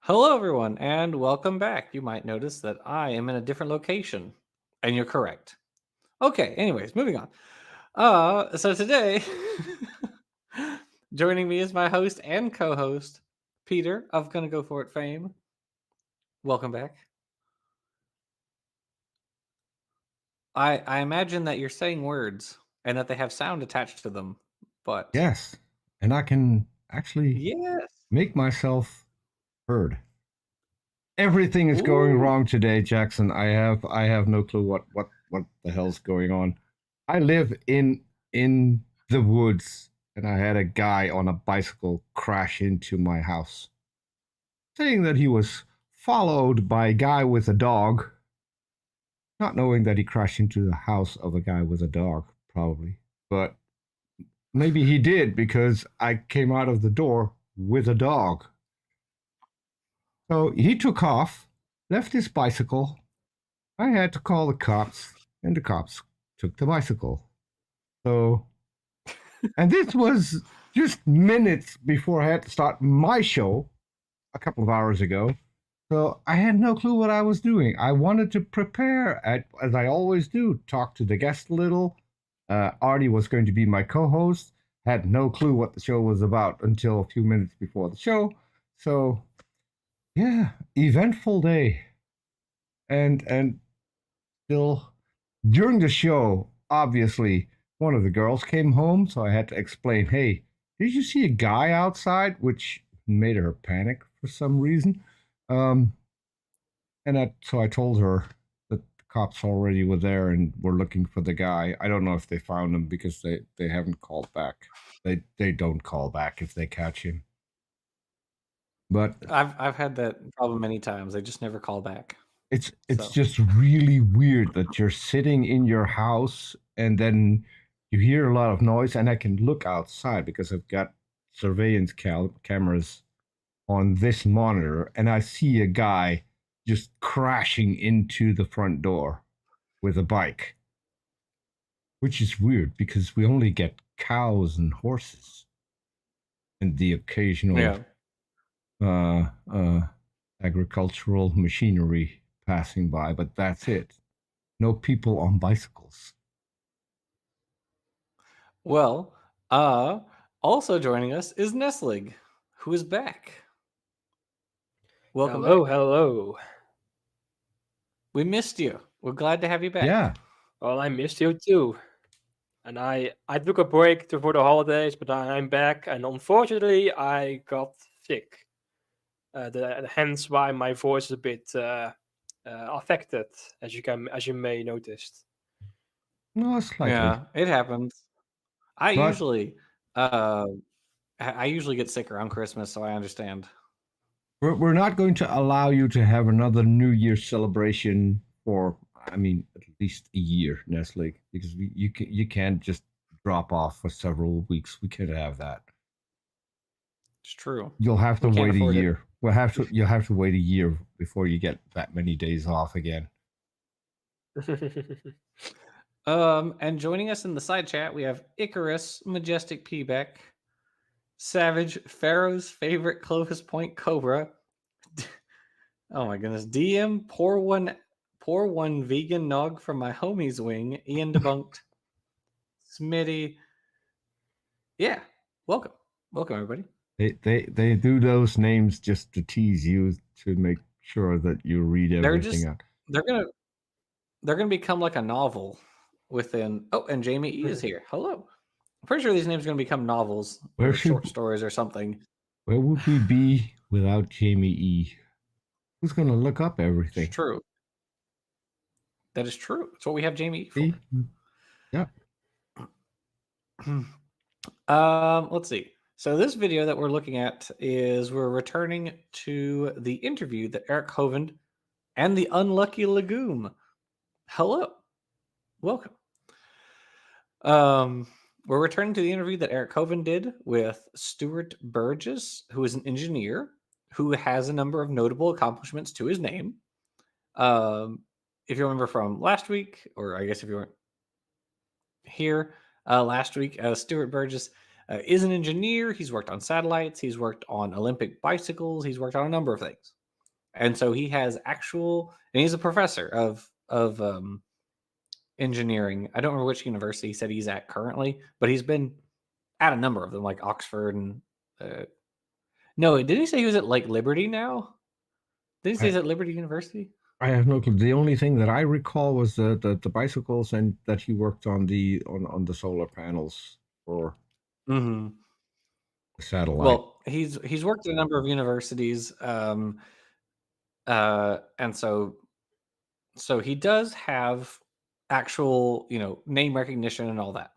Hello, everyone, and welcome back. You might notice that I am in a different location, and you're correct. Okay, anyways, moving on. So today, joining me is my host and co-host, Peter of Gonna Go For It fame. Welcome back. I imagine that you're saying words and that they have sound attached to them, but Yes, and I can actually yes. make myself heard. Everything is going Ooh. wrong today, Jackson. I have no clue what the hell's going on. I live in the woods, and I had a guy on a bicycle crash into my house, saying that he was followed by a guy with a dog, not knowing that he crashed into the house of a guy with a dog, probably. But maybe he did because I came out of the door with a dog. So he took off, left his bicycle. I had to call the cops, and the cops took the bicycle. So, and this was just minutes before I had to start my show a couple of hours ago. So I had no clue what I was doing. I wanted to prepare, as I always do, talk to the guest a little. Artie was going to be my co-host. Had no clue what the show was about until a few minutes before the show. So yeah, eventful day. And still during the show, obviously one of the girls came home, so I had to explain, "Hey, did you see a guy outside?" Which made her panic for some reason. Um, so I told her that the cops already were there and were looking for the guy. I don't know if they found him because they haven't called back. They don't call back if they catch him. But I've had that problem many times. They just never call back. it's So just really weird that you're sitting in your house and then you hear a lot of noise, and I can look outside because I've got surveillance cameras on this monitor, and I see a guy just crashing into the front door with a bike, which is weird because we only get cows and horses and the occasional yeah. uh, uh, agricultural machinery passing by, but that's it. No people on bicycles. Well, uh, also joining us is Nestlig, who is back. Welcome Hello, back. hello. We missed you. We're glad to have you back. Yeah, Well, I missed you too. And I took a break for the holidays, but I'm back. And unfortunately, I got sick. Hence why my voice is a bit affected, as you may noticed. no, slightly. Yeah, it happens. I But usually, uh, I usually get sick around Christmas, so I understand. we're not going to allow you to have another New Year celebration for, I mean, at least a year, Nestle, because you can't just drop off for several weeks. We can't have that. It's true. You'll have to We can't wait a afford it. year. You'll have to wait a year before you get that many days off again. And joining us in the side chat, we have Icarus, Majestic Peabeck, Savage, Pharaoh's favorite Clovis Point Cobra. Oh my goodness. DM, pour one vegan nog from my homie's wing. Ian Debunked. Smitty. Yeah. Welcome. Welcome, everybody. They do those names just to tease you to make sure that you read They're everything just out. they're gonna they're gonna become like a novel within and Jamie E is here. Hello. I'm pretty sure these names are gonna become novels Where or should short stories or something. where would we be without Jamie E? Who's gonna look up It's everything? true. That is true. That's what we have Jamie E for. See? Yeah. Let's see. So this video that we're looking at is we're returning to the interview that Eric Hovind and the Unlucky Legume. Hello, welcome. We're returning to the interview that Eric Hovind did with Stuart Burgess, who is an engineer who has a number of notable accomplishments to his name. If you remember from last week, or I guess if you weren't here last week, Stuart Burgess is an engineer. He's worked on satellites. He's worked on Olympic bicycles. He's worked on a number of things. And so he has actual, and he's a professor of engineering. I don't remember which university he said he's at currently, but he's been at a number of them, like Oxford and no, didn't he say he was at like Liberty now? Did he say he's at Liberty University? I have no clue. The only thing that I recall was the bicycles, and that he worked on the solar panels for Mm-hmm. the satellite. Well, he's worked at a number of universities, and so he does have actual, name recognition and all that.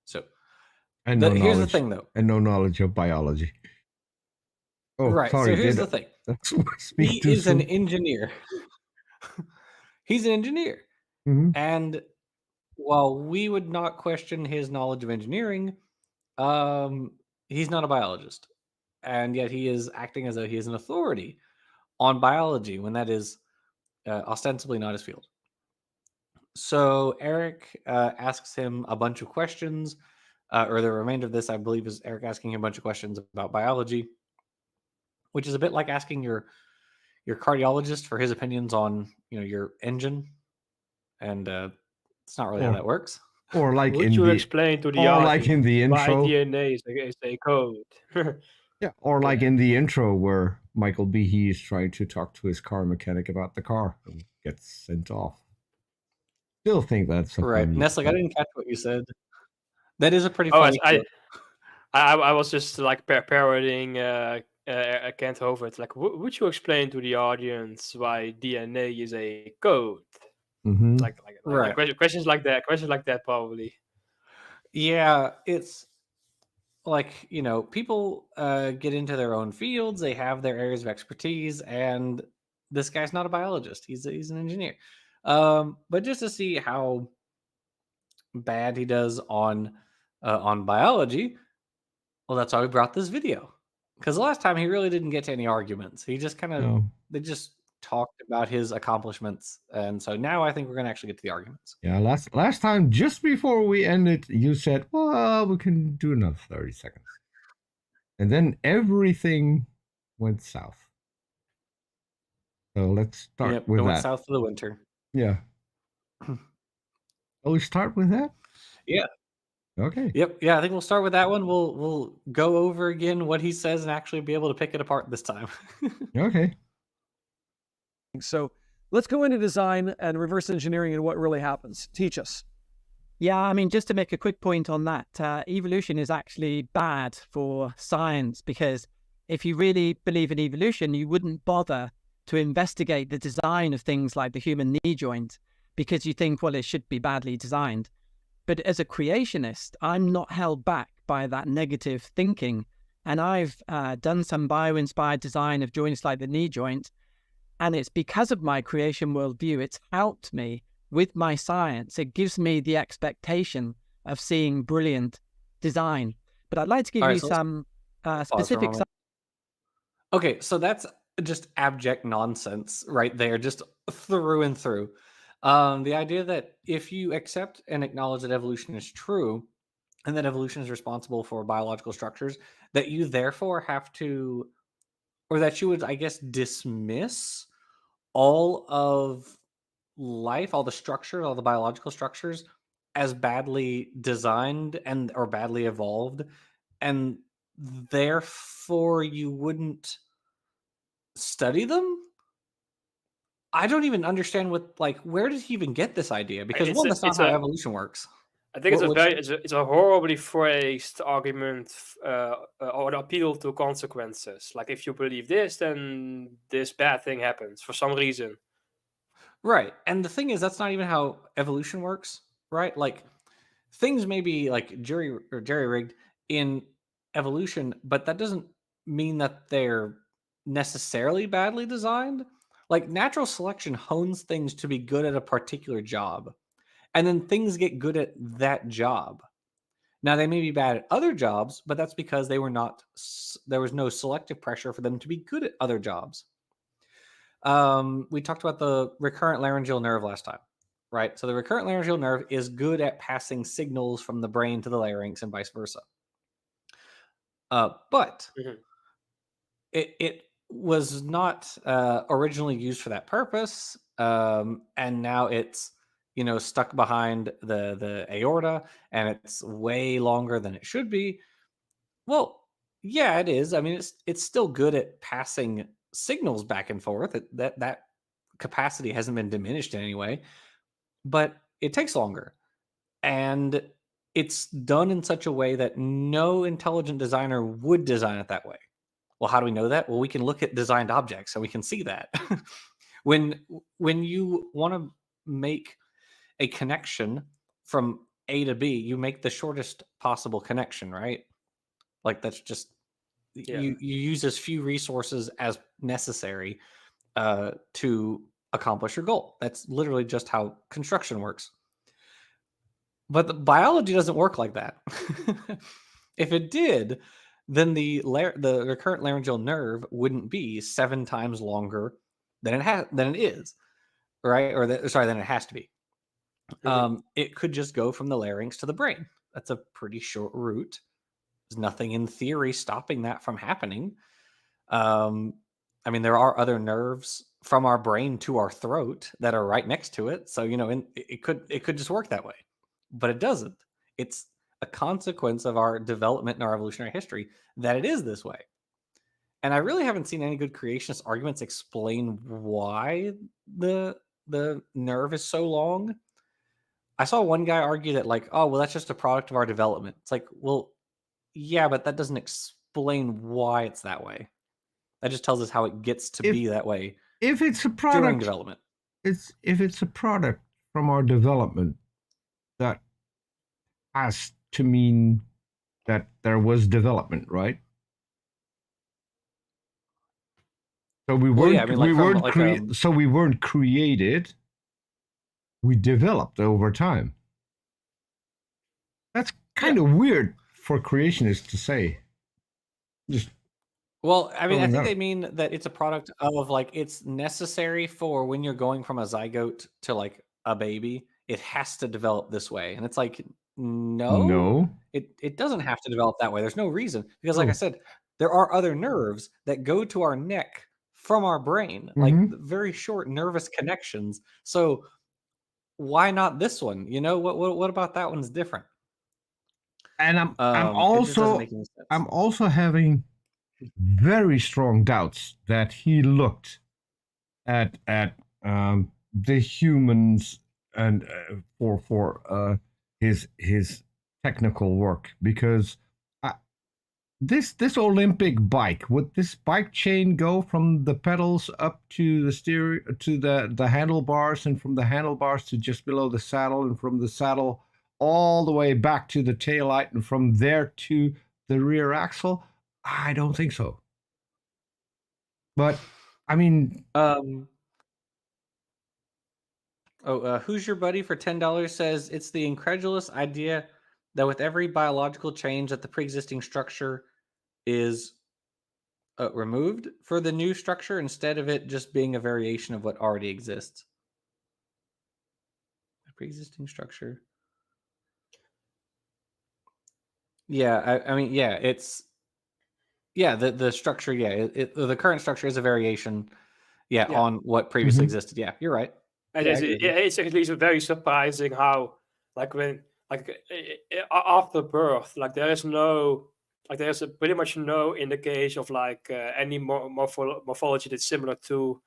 So And no here's the knowledge, thing, though. and no knowledge of biology. Oh, Right. sorry. So here's the thing. That's He is an engineer. He's an engineer. Mm-hmm. And while we would not question his knowledge of engineering, he's not a biologist. And yet he is acting as though he is an authority on biology when that is ostensibly not his field. So Eric asks him a bunch of questions, or the remainder of this, I believe, is Eric asking him a bunch of questions about biology, which is a bit like asking your cardiologist for his opinions on your engine, and it's not really how that works. Or like Would in you the explain to the or audience like in the why intro, DNA is a code? yeah, or like in the intro where Michael Behe is trying to talk to his car mechanic about the car and gets sent off. Still think that's a Right, funny. Ness, like, I didn't catch what you said. That is a pretty Oh, funny I, quote. I was just like parodying Kent Hover. It's like, would you explain to the audience why DNA is a code? Mm-hmm. Like Right. questions like that. Questions like that, probably. Yeah, it's like, people get into their own fields, they have their areas of expertise, and this guy's not a biologist. He's an engineer. But just to see how bad he does on biology, well, that's why we brought this video. Because the last time he really didn't get to any arguments. He just kind of No. they just talked about his accomplishments, and so now I think we're going to actually get to the arguments. Yeah, last time, just before we ended, you said, "Well, we can do another 30 seconds," and then everything went south. So let's start with it went that. south of the winter. Yeah. Oh, we start with that? Yeah. Okay. Yep. Yeah, I think we'll start with that one. We'll go over again what he says and actually be able to pick it apart this time. Okay. So let's go into design and reverse engineering and what really happens. Teach us. Yeah, I mean, just to make a quick point on that, evolution is actually bad for science, because if you really believe in evolution, you wouldn't bother to investigate the design of things like the human knee joint, because you think, well, it should be badly designed. But as a creationist, I'm not held back by that negative thinking. And I've done some bio-inspired design of joints like the knee joint. And it's because of my creation worldview, it's helped me with my science. It gives me the expectation of seeing brilliant design. But I'd like to give you some specifics. Okay, so that's just abject nonsense right there, just through and through. The idea that if you accept and acknowledge that evolution is true, and that evolution is responsible for biological structures, that you therefore have to, or that you would, I guess, dismiss all of life, all the structures, all the biological structures as badly designed and or badly evolved, and therefore you wouldn't study them. I don't even understand where did he even get this idea? Because one, that's not how evolution works. I think it's a horribly phrased argument or an appeal to consequences. Like, if you believe this, then this bad thing happens for some reason. Right. And the thing is, that's not even how evolution works, right? Like, things may be like jerry-rigged in evolution, but that doesn't mean that they're necessarily badly designed. Like, natural selection hones things to be good at a particular job, and then things get good at that job. Now, they may be bad at other jobs, but that's because there was no selective pressure for them to be good at other jobs. We talked about the recurrent laryngeal nerve last time, right? So the recurrent laryngeal nerve is good at passing signals from the brain to the larynx and vice versa. But it was not originally used for that purpose, and now it's stuck behind the aorta, and it's way longer than it should be. Well, yeah, it is. I mean, it's still good at passing signals back and forth. That capacity hasn't been diminished in any way, but it takes longer, and it's done in such a way that no intelligent designer would design it that way. Well, how do we know that? Well, we can look at designed objects and we can see that. when when you want to make a connection from A to B, you make the shortest possible connection, right? Like that's just Yeah. you use as few resources as necessary to accomplish your goal. That's literally just how construction works. But the biology doesn't work like that. If it did, then the recurrent laryngeal nerve wouldn't be 7 times longer than it is, right? Than it has to be. It could just go from the larynx to the brain. That's a pretty short route. There's nothing in theory stopping that from happening. I mean, there are other nerves from our brain to our throat that are right next to it. So, it could just work that way, but it doesn't. It's a consequence of our development and our evolutionary history that it is this way. And I really haven't seen any good creationist arguments explain why the nerve is so long. I saw one guy argue that like, oh, well, that's just a product of our development. It's like, well, yeah, but that doesn't explain why it's that way. That just tells us how it gets to be that way If it's a during product, development. if it's a product from our development, that has to mean that there was development, right? So we Well, weren't yeah, I mean, like we from weren't like so we weren't created. We developed over time. That's kind of weird for creationists to say. Just well, I mean, I throwing think that. they mean that it's a product of like it's necessary for when you're going from a zygote to like a baby, it has to develop this way. And it's like, no, No. it doesn't have to develop that way. There's no reason. Because like I Oh. said, there are other nerves that go to our neck from our brain, like Mhm. very short nervous connections. So why not this one? What about that one's different? And I'm It just doesn't also make any sense. I'm also having very strong doubts that he looked at the humans and for his technical work, because this Olympic bike, would this bike chain go from the pedals up to the steering to the handlebars, and from the handlebars to just below the saddle, and from the saddle all the way back to the taillight, and from there to the rear axle? I don't think so. But I mean, Who's your buddy for $10 says it's the incredulous idea that with every biological change that the pre-existing structure is removed for the new structure instead of it just being a variation of what already exists. A pre-existing structure. Yeah, I mean, yeah, it's the structure. Yeah, the current structure is a variation. Yeah, Yeah. on what previously Mhm. existed. Yeah, you're right. And Yeah, I it's, agree with you. it's actually very surprising how, like when, like after birth, like there's pretty much no indication of like any morphology that's similar to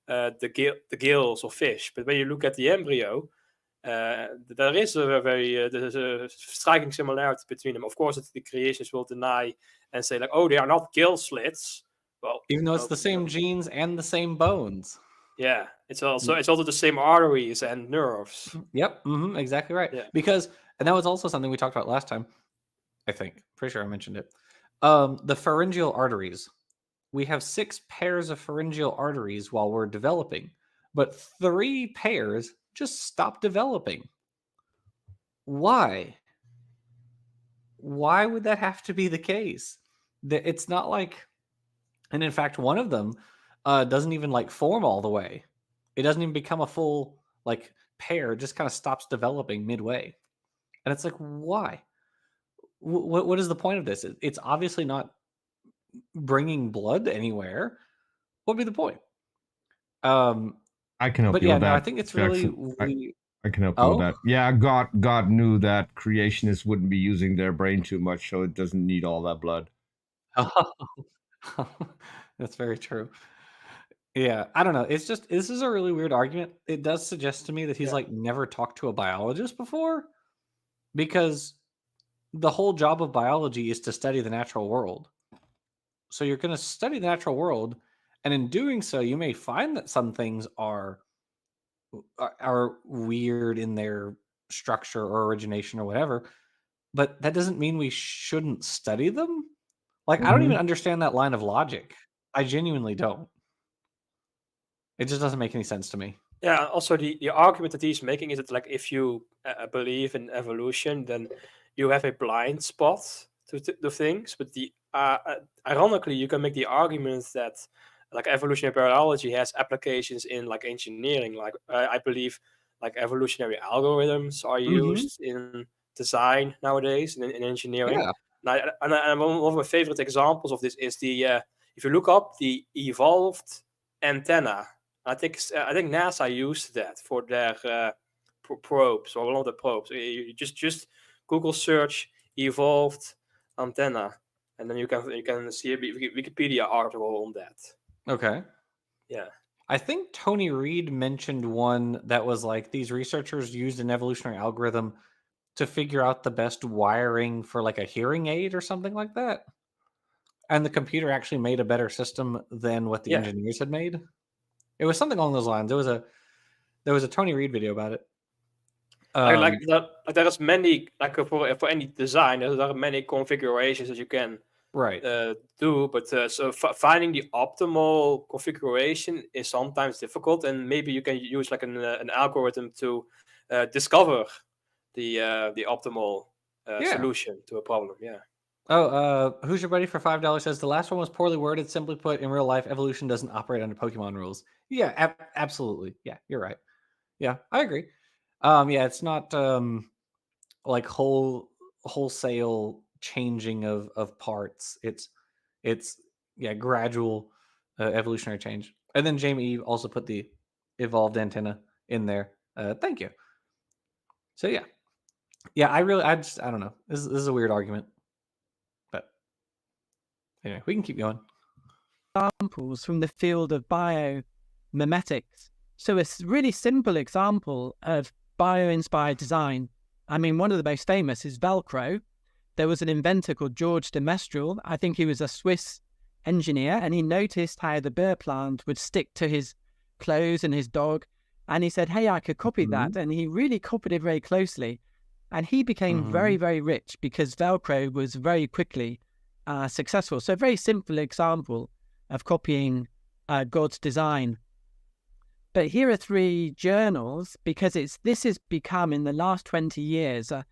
the gills of fish. But when you look at the embryo, there is there's a striking similarity between them. Of course, the creationists will deny and say like, oh, they are not gill slits. Well, Even though it's the same genes and the same bones. yeah, it's also the same arteries and nerves. Yep, exactly right. Yeah. Because, and that was also something we talked about last time. I think, pretty sure I mentioned it. The pharyngeal arteries. We have 6 pairs of pharyngeal arteries while we're developing, but 3 pairs just stop developing. Why? Why would that have to be the case? It's not like, and in fact, one of them doesn't even like form all the way. It doesn't even become a full like pair. It just kind of stops developing midway, and it's like, why? What is the point of this? It's obviously not bringing blood anywhere. what would be the point? Um, I can help but you yeah, with no, I that, think it's really Jackson. we. I can help you with Oh, that. Yeah, God knew that creationists wouldn't be using their brain too much, so it doesn't need all that blood. that's very true. Yeah, I don't know. It's just this is a really weird argument. It does suggest to me that he's Yeah. like never talked to a biologist before, because the whole job of biology is to study the natural world. So you're going to study the natural world, and in doing so, you may find that some things are weird in their structure or origination or whatever, but that doesn't mean we shouldn't study them. Like, I don't even understand that line of logic. I genuinely don't. It just doesn't make any sense to me. Yeah, also the argument that he's making is that like if you believe in evolution, then you have a blind spot to things. But ironically, you can make the argument that like evolutionary biology has applications in like engineering. Like I believe like evolutionary algorithms are used in design nowadays in engineering. Yeah. And one of my favorite examples of this is if you look up the evolved antenna. I think NASA used that for their probes, or one of the probes. You just Google search evolved antenna, and then you can see a Wikipedia article on that. Okay. Yeah. I think Tony Reed mentioned one that was like these researchers used an evolutionary algorithm to figure out the best wiring for like a hearing aid or something like that. And the computer actually made a better system than what the Yeah. engineers had made. It was something along those lines. There was a Tony Reed video about it. Like there is many like for any design there are many configurations that you can right. do, but so finding the optimal configuration is sometimes difficult, and maybe you can use like an algorithm to discover the optimal solution to a problem. Yeah. Oh, who's your buddy for $5 says the last one was poorly worded. Simply put, in real life, evolution doesn't operate under Pokemon rules. Yeah, absolutely. Yeah, you're right. Yeah, I agree. Yeah, it's not like wholesale changing of parts. It's yeah, gradual evolutionary change. And then Jamie Eve also put the evolved antenna in there. Thank you. So yeah, I don't know. This is a weird argument, but anyway, we can keep going. Examples from the field of biomimetics. So a really simple example of bio-inspired design. I mean, one of the most famous is Velcro. There was an inventor called George de Mestral. I think he was a Swiss engineer, and he noticed how the burr plant would stick to his clothes and his dog. And he said, hey, I could copy that. And he really copied it very closely. And he became very, very rich because Velcro was very quickly successful. So a very simple example of copying God's design. But here are 3 journals, because this has become in the last 20 years a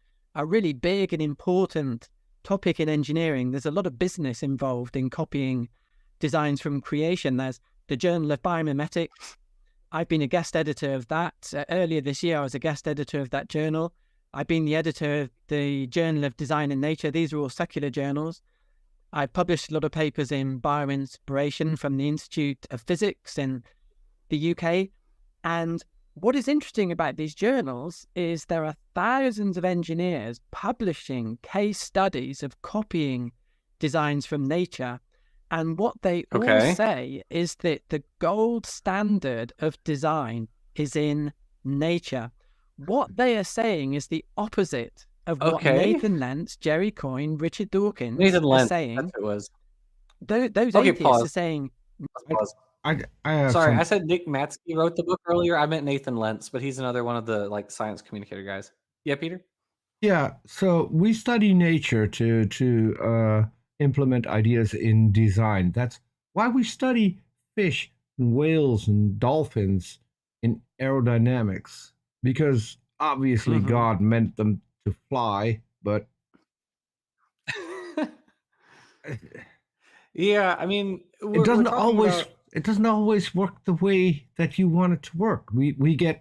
really big and important topic in engineering. There's a lot of business involved in copying designs from creation. There's the Journal of Biomimetics. I've been a guest editor of that. Earlier this year, I was a guest editor of that journal. I've been the editor of the Journal of Design and Nature. These are all secular journals. I published a lot of papers in bioinspiration from the Institute of Physics in the UK. And what is interesting about these journals is there are thousands of engineers publishing case studies of copying designs from nature. And what they all say is that the gold standard of design is in nature. What they are saying is the opposite of what Nathan Lentz, Jerry Coyne, Richard Dawkins are saying. That's what it was. Those atheists are saying. I have Sorry, I said Nick Matsky wrote the book earlier. I meant Nathan Lentz, but he's another one of the like science communicator guys. Yeah, Peter? Yeah, so we study nature to implement ideas in design. That's why we study fish and whales and dolphins in aerodynamics, because obviously God meant them to fly, but yeah, I mean, it doesn't always work the way that you want it to work.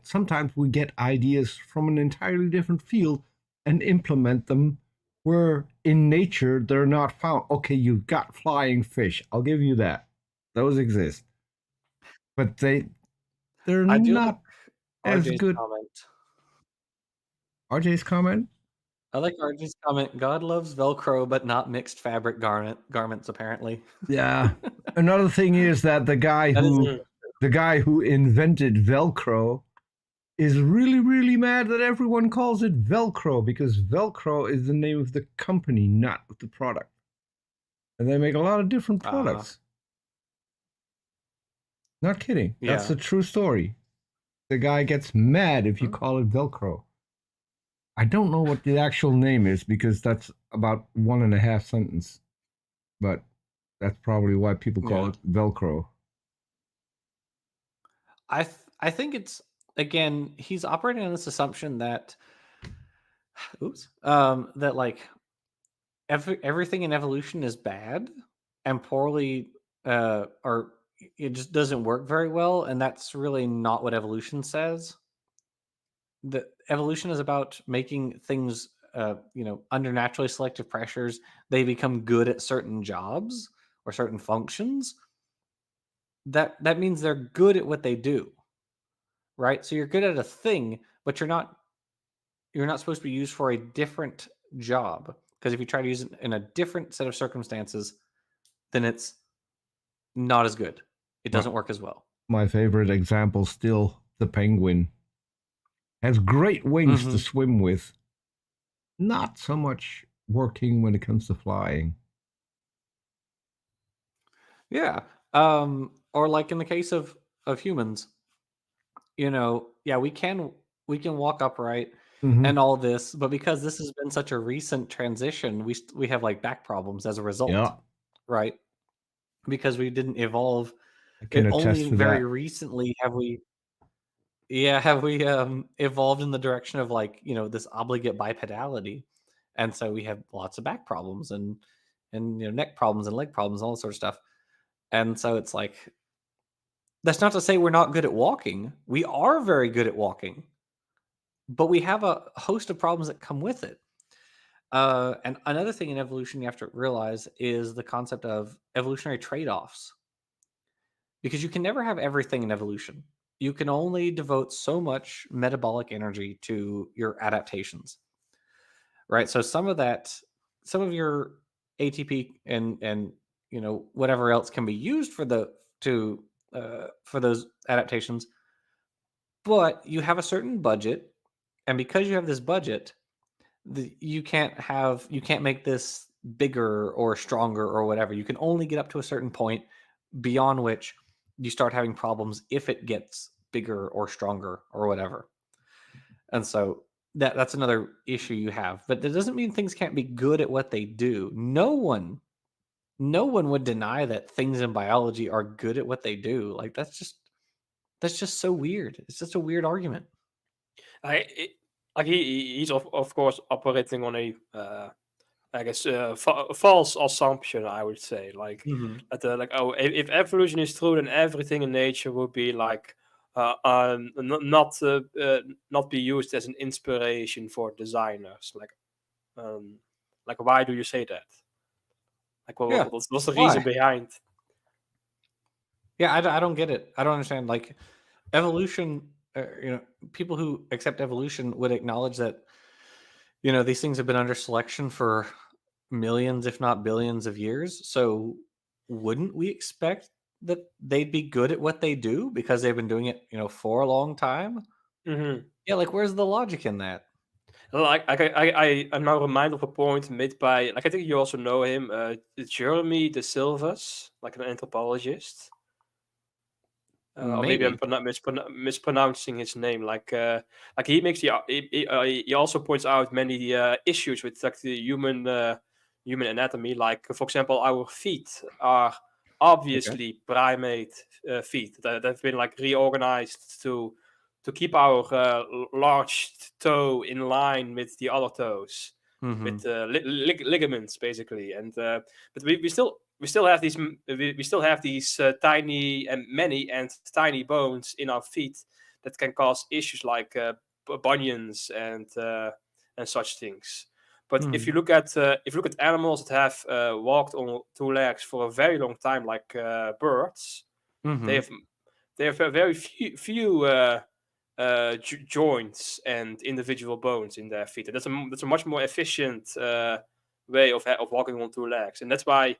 Sometimes we get ideas from an entirely different field and implement them where in nature they're not found. Okay, you've got flying fish. I'll give you that. Those exist. but they're I do not like as RJ's good. comment. RJ's comment? I like RJ's comment. God loves Velcro, but not mixed fabric garments. Apparently, Yeah. Another thing is that the guy that is who invented Velcro is really, really mad that everyone calls it Velcro, because Velcro is the name of the company, not of the product. And they make a lot of different products. Not kidding. That's yeah. a true story. The guy gets mad if you Hmm. call it Velcro. I don't know what the actual name is, because that's about 1.5 sentence. But that's probably why people call Yeah. it Velcro. I think it's, again, he's operating on this assumption that that like everything in evolution is bad and poorly or it just doesn't work very well, and that's really not what evolution says. The evolution is about making things under naturally selective pressures, they become good at certain jobs or certain functions. That means they're good at what they do, right? So you're good at a thing, but you're not supposed to be used for a different job, because if you try to use it in a different set of circumstances, then it's not as good. It My, doesn't work as well. my favorite example still, the penguin. Has great wings to Mhm. swim with. Not so much working when it comes to flying. Yeah. Or like in the case of humans, yeah, we can walk upright Mm-hmm. and all this, but because this has been such a recent transition, we have like back problems as a result, Yeah, right? Because we didn't evolve. I can Only attest to very that. recently have we evolved in the direction of like, this obligate bipedality. And so we have lots of back problems and neck problems and leg problems, all that sort of stuff. And so it's like, that's not to say we're not good at walking. We are very good at walking, but we have a host of problems that come with it. And another thing in evolution you have to realize is the concept of evolutionary trade-offs, because you can never have everything in evolution. You can only devote so much metabolic energy to your adaptations, right? So some of your ATP and whatever else can be used for those adaptations, but you have a certain budget, and because you have this budget, you can't make this bigger or stronger or whatever. You can only get up to a certain point, beyond which you start having problems if it gets bigger or stronger or whatever. And so that's another issue you have. But that doesn't mean things can't be good at what they do. No one would deny that things in biology are good at what they do. Like that's just so weird. It's just a weird argument. Like he's of course operating on a I guess false assumption, I would say. Like Mhm. that like, oh, if evolution is true, then everything in nature would be like not be used as an inspiration for designers. Like why do you say that? Like Yeah. what's the reason Why? behind? Yeah, I don't get it. I don't understand. Like evolution, people who accept evolution would acknowledge that these things have been under selection for millions, if not billions, of years. So wouldn't we expect that they'd be good at what they do because they've been doing it, for a long time? Mm-hmm. Yeah, like where's the logic in that? Like I'm now reminded of a point made by, like, I think you also know him, Jeremy De Silvas, like an anthropologist. Or maybe I'm Maybe. mispronouncing his name. Like he makes he also points out many issues with like the human anatomy. Like for example, our feet are Okay. obviously primate feet that have been like reorganized to keep our large toe in line with the other toes Hmm. with ligaments basically. And but we still have these tiny and many and tiny bones in our feet that can cause issues like bunions and such things. But if you Hmm. look at animals that have walked on two legs for a very long time, like birds, they Hmm. have they have very few joints and individual bones in their feet. And that's a much more efficient way of walking on two legs, and that's why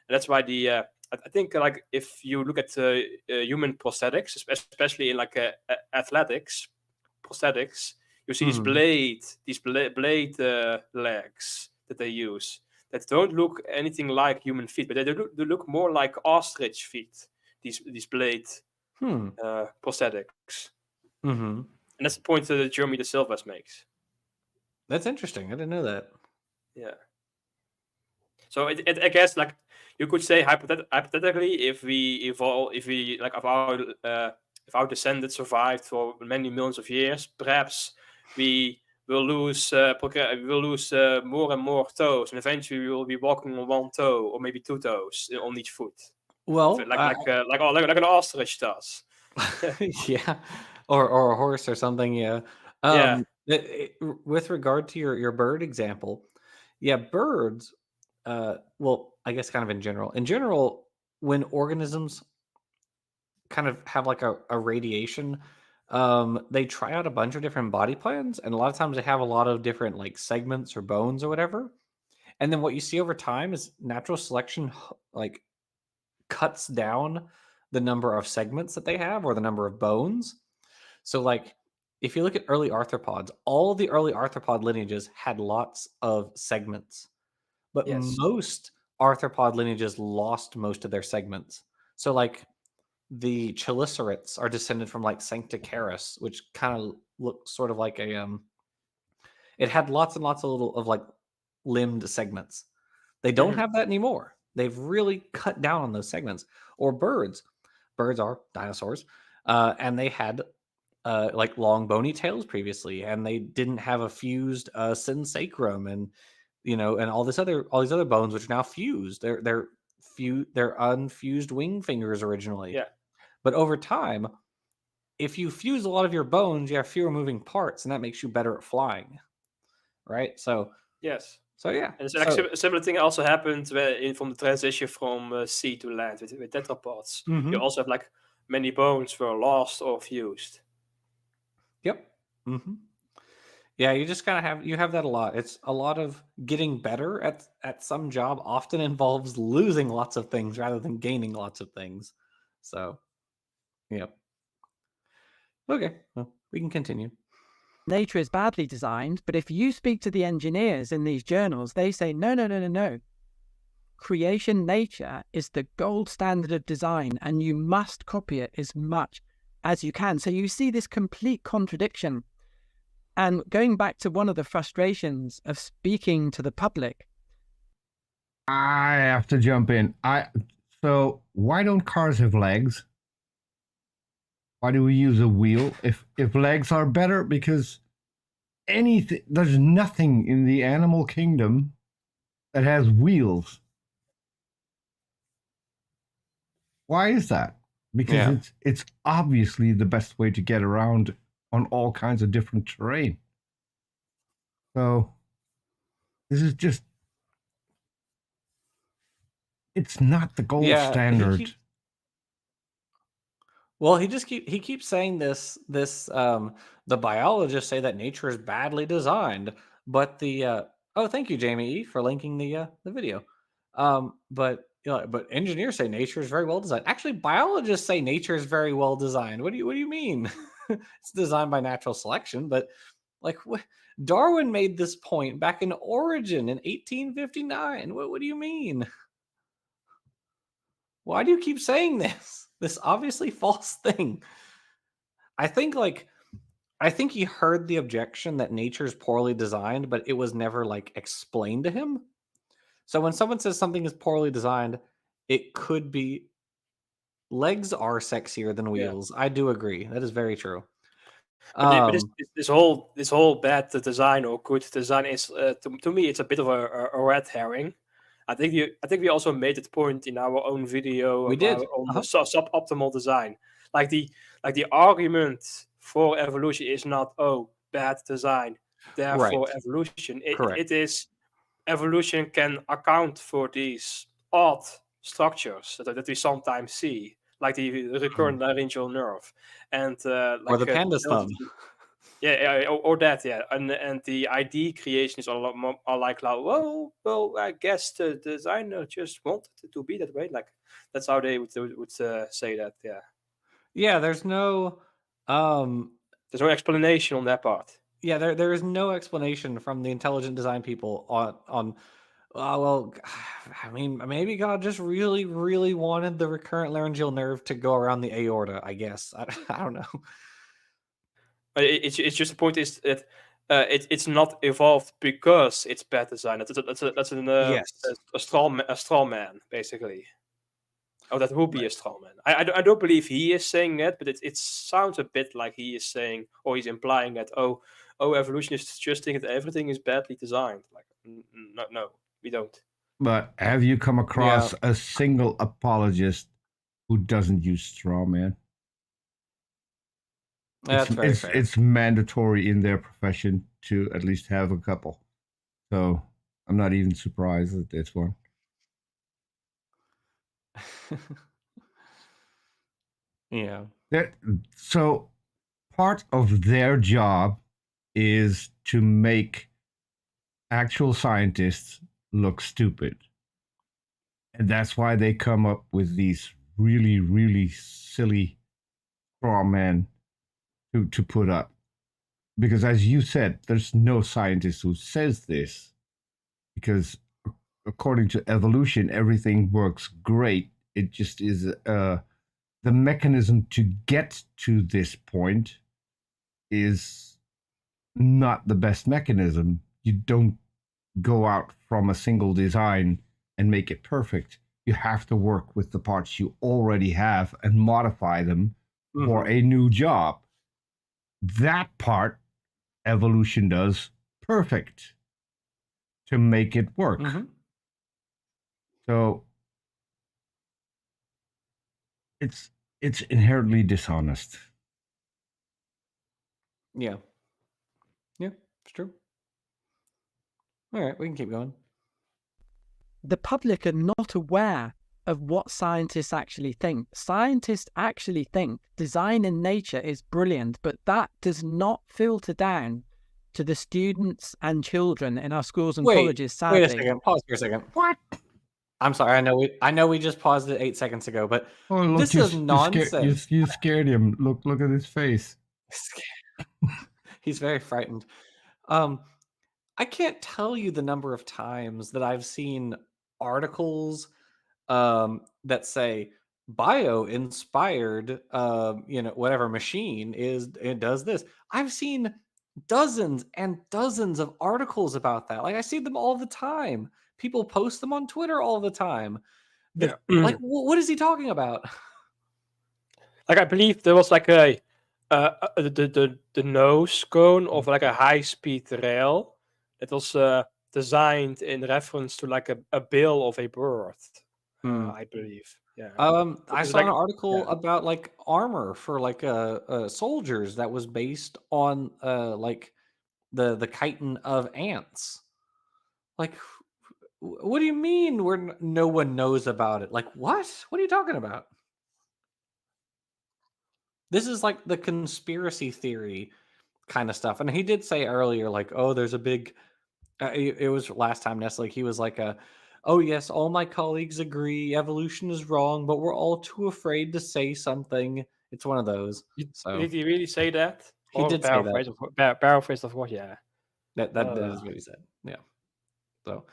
the I think like if you look at human prosthetics, especially in like athletics prosthetics, you see these blade legs that they use that don't look anything like human feet, but they look more like ostrich feet. These blade prosthetics. Mm-hmm. And that's the point that Jeremy De Silva makes. That's interesting. I didn't know that. Yeah. So I guess like you could say hypothetically, if our descendants survived for many millions of years, perhaps we will lose more and more toes, and eventually we will be walking on one toe or maybe two toes on each foot. Well, like an ostrich does. yeah, or a horse or something. Yeah. Yeah. With regard to your bird example, yeah, birds. Well, I guess kind of in general. In general, when organisms kind of have like a radiation, they try out a bunch of different body plans, and a lot of times they have a lot of different like segments or bones or whatever. And then what you see over time is natural selection like cuts down the number of segments that they have or the number of bones. So like if you look at early arthropods, all the early arthropod lineages had lots of segments. But Yes. most arthropod lineages lost most of their segments. So like the chelicerates are descended from like Sancticaris, which kind of looks sort of like it had lots and lots of little of like limbed segments. They don't have that anymore. They've really cut down on those segments. Or birds. Birds are dinosaurs. And they had like long bony tails previously, and they didn't have a fused synsacrum and and all these other bones which are now fused. They're unfused wing fingers originally. Yeah. But over time, if you fuse a lot of your bones, you have fewer moving parts, and that makes you better at flying. Right? So Yes. So yeah. And it's actually a similar thing also happened from the transition from sea to land with tetrapods. You also have like many bones were lost or fused. Yep. Yeah, you just kind of have that a lot. It's a lot of getting better at some job often involves losing lots of things rather than gaining lots of things. So, yep. Okay, well, we can continue. Nature is badly designed, but if you speak to the engineers in these journals, they say, no. Creation nature is the gold standard of design, and you must copy it as much as you can. So you see this complete contradiction. And going back to one of the frustrations of speaking to the public. I have to jump in. So why don't cars have legs? Why do we use a wheel if legs are better? Because there's nothing in the animal kingdom that has wheels. Why is that? Because it's obviously the best way to get around on all kinds of different terrain. So this is just, it's not the gold standard. Well, he keeps saying this the biologists say that nature is badly designed, but thank you Jamie E for linking the video. But engineers say nature is very well designed. Actually, biologists say nature is very well designed. What do you mean? It's designed by natural selection, but like Darwin made this point back in Origin in 1859. What do you mean? Why do you keep saying this obviously false thing? I think he heard the objection that nature's poorly designed, but it was never like explained to him. So when someone says something is poorly designed, it could be legs are sexier than wheels. I do agree. That is very true. But this whole bad design or good design is to me it's a bit of a red herring. I think we also made that point in our own video on the suboptimal design. Like the argument for evolution is not bad design, therefore evolution. It is evolution can account for these odd structures that we sometimes see, like the recurrent laryngeal nerve, and Or like the panda's thumb. yeah, or that, yeah, and the ID creation is a lot more like, well, I guess the designer just wanted it to be that way. Like that's how they would say that. Yeah, Yeah, there's no there's no explanation on that part. yeah, there is no explanation from the intelligent design people on well, I mean, maybe God just really, really wanted the recurrent laryngeal nerve to go around the aorta, I guess. I don't know. But it's just the point is that it's not evolved because it's bad design. That's Yes. a straw man basically. Oh, that would be a straw man. I don't believe he is saying that, but it sounds a bit like he is saying, or he's implying that evolutionists just think that everything is badly designed. Like no, we don't. But have you come across a single apologist who doesn't use straw man? That's very fair. It's mandatory in their profession to at least have a couple. So I'm not even surprised at this one. Yeah. So part of their job is to make actual scientists look stupid. And that's why they come up with these really, really silly straw men to put up. Because as you said, there's no scientist who says this. Because according to evolution, everything works great. It just is the mechanism to get to this point is not the best mechanism. You don't go out from a single design and make it perfect. You have to work with the parts you already have and modify them for a new job. That part evolution does perfect to make it work. So it's inherently dishonest. Yeah. Yeah, it's true. All right, we can keep going. The public are not aware of what scientists actually think. Scientists actually think design in nature is brilliant, but that does not filter down to the students and children in our schools and colleges, sadly. Wait a second. Pause for a second. What? I'm sorry. I know we just paused it 8 seconds ago, but look, this is nonsense. You scared him. Look at his face. He's very frightened. I can't tell you the number of times that I've seen articles that say bio inspired whatever machine it does this. I've seen dozens and dozens of articles about that. Like I see them all the time. People post them on Twitter all the time. Like what is he talking about? Like I believe there was like the nose cone of like a high speed rail. It was designed in reference to like a bill of a bird. I believe. Yeah. I saw an article about like armor for like soldiers that was based on like the chitin of ants. Like, what do you mean? Where no one knows about it? Like, what? What are you talking about? This is like the conspiracy theory kind of stuff. And he did say earlier, like, oh, there's a big. It was last time Nestle. He was like, oh yes, all my colleagues agree evolution is wrong, but we're all too afraid to say something. It's one of those. So did he really say that? He did say that. Paraphrase of what? Yeah. That is what he said. Yeah. So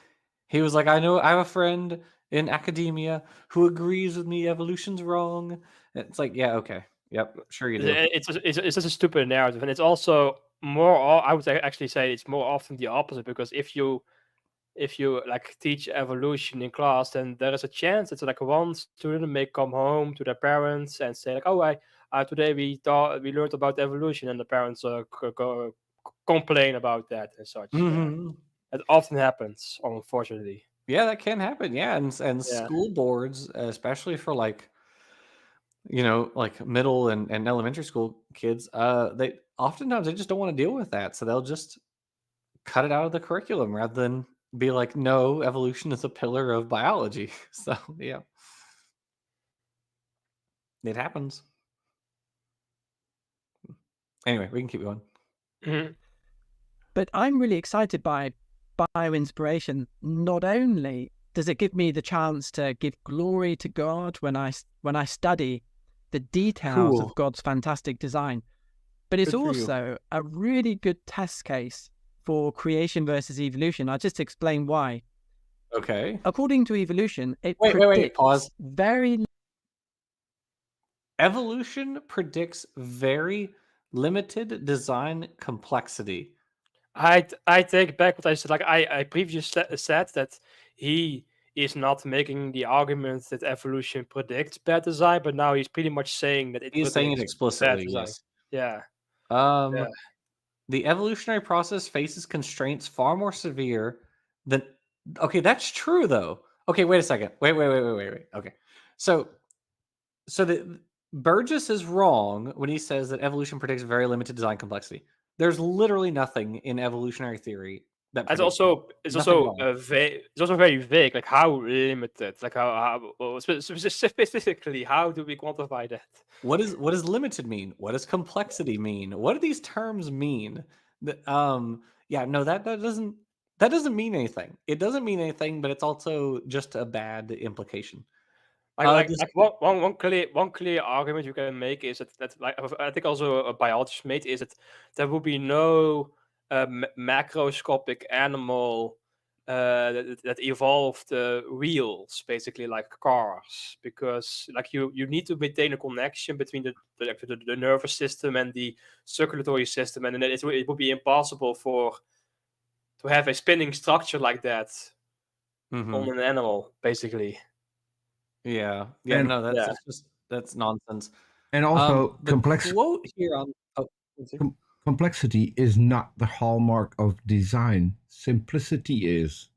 he was like, I have a friend in academia who agrees with me evolution's wrong. It's like, yeah, okay. Yep, sure you do. It's just a stupid narrative, and it's also more. I would actually say it's more often the opposite, because if you like teach evolution in class, then there is a chance that like one student may come home to their parents and say like, oh, today we learned about evolution, and the parents complain about that and such. It often happens, unfortunately. Yeah, that can happen. Yeah, and school boards, especially for like, like middle and elementary school kids, they oftentimes they just don't want to deal with that, so they'll just cut it out of the curriculum rather than be like, no, evolution is a pillar of biology. So yeah. It happens. Anyway, we can keep going. Mhm. But I'm really excited by bioinspiration. Not only does it give me the chance to give glory to God when I study the details Cool. of God's fantastic design, but it's Good for you. also a really good test case for creation versus evolution. I'll just explain why. Okay. According to evolution, it Wait, predicts pause. very Evolution predicts very limited design complexity. I take back what I said. Like I previously said that he is not making the argument that evolution predicts bad design, but now he's pretty much saying that it He's saying it predicts explicitly, bad design. yes. Yeah. Um, Yeah. The evolutionary process faces constraints far more severe than. Okay, that's true though. Okay, wait a second. Wait. Okay, so the Burgess is wrong when he says that evolution predicts very limited design complexity. There's literally nothing in evolutionary theory that It's predicts it's nothing also wrong. it's also very vague. Like how limited? Like specifically, how do we quantify that? What does limited mean? What does complexity mean? What do these terms mean? Yeah, no, that doesn't mean anything. It doesn't mean anything, but it's also just a bad implication. This- One clear argument you can make is that like I think also a biologist made is that there will be no macroscopic animal that evolved wheels, basically like cars, because like you need to maintain a connection between the nervous system and the circulatory system, and then it would be impossible to have a spinning structure like that Mhm. on an animal, basically. Yeah, And- no, Yeah. that's nonsense. And also, The quote here on complexity is not the hallmark of design. Simplicity is.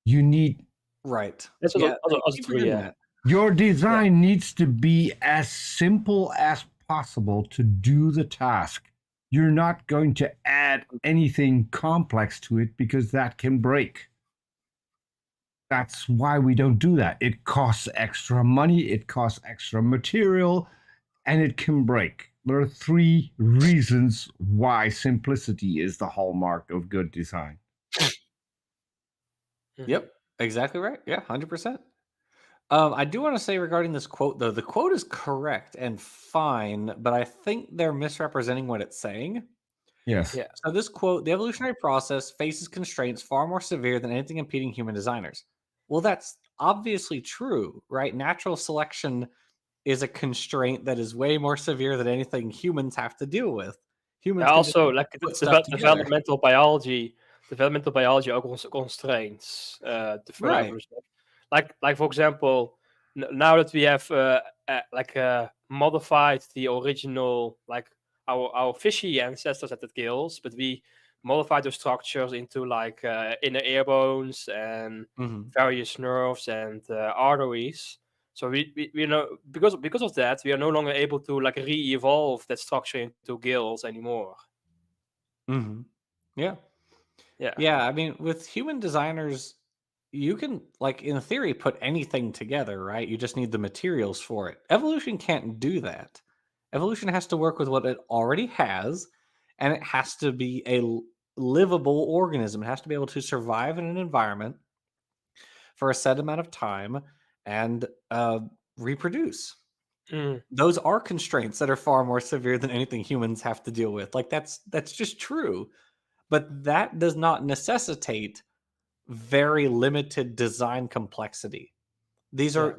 You need right. That's Yeah, also keep true, forgetting yeah. that. your design needs to be as simple as possible to do the task. You're not going to add anything complex to it because that can break. That's why we don't do that. It costs extra money, it costs extra material, and it can break. There are 3 reasons why simplicity is the hallmark of good design. Yep, exactly right. Yeah, 100%. I do want to say regarding this quote, though, the quote is correct and fine, but I think they're misrepresenting what it's saying. Yes. Yeah. So this quote, the evolutionary process faces constraints far more severe than anything impeding human designers. Well, that's obviously true, right? Natural selection is a constraint that is way more severe than anything humans have to deal with. Humans can just Also, like put stuff together. developmental biology ook constraints for Right. evolution. Like for example, now that we have modified the original, like our fishy ancestors had the gills, but we modified those structures into like inner ear bones and Mhm. various nerves and arteries. So we know because of that we are no longer able to like re-evolve that structure into gills anymore. Mhm. Yeah. Yeah. Yeah, I mean, with human designers, you can, like, in theory, put anything together, right? You just need the materials for it. Evolution can't do that. Evolution has to work with what it already has, and it has to be a livable organism. It has to be able to survive in an environment for a set amount of time and reproduce. Mm. Those are constraints that are far more severe than anything humans have to deal with. Like that's just true. But that does not necessitate very limited design complexity. These are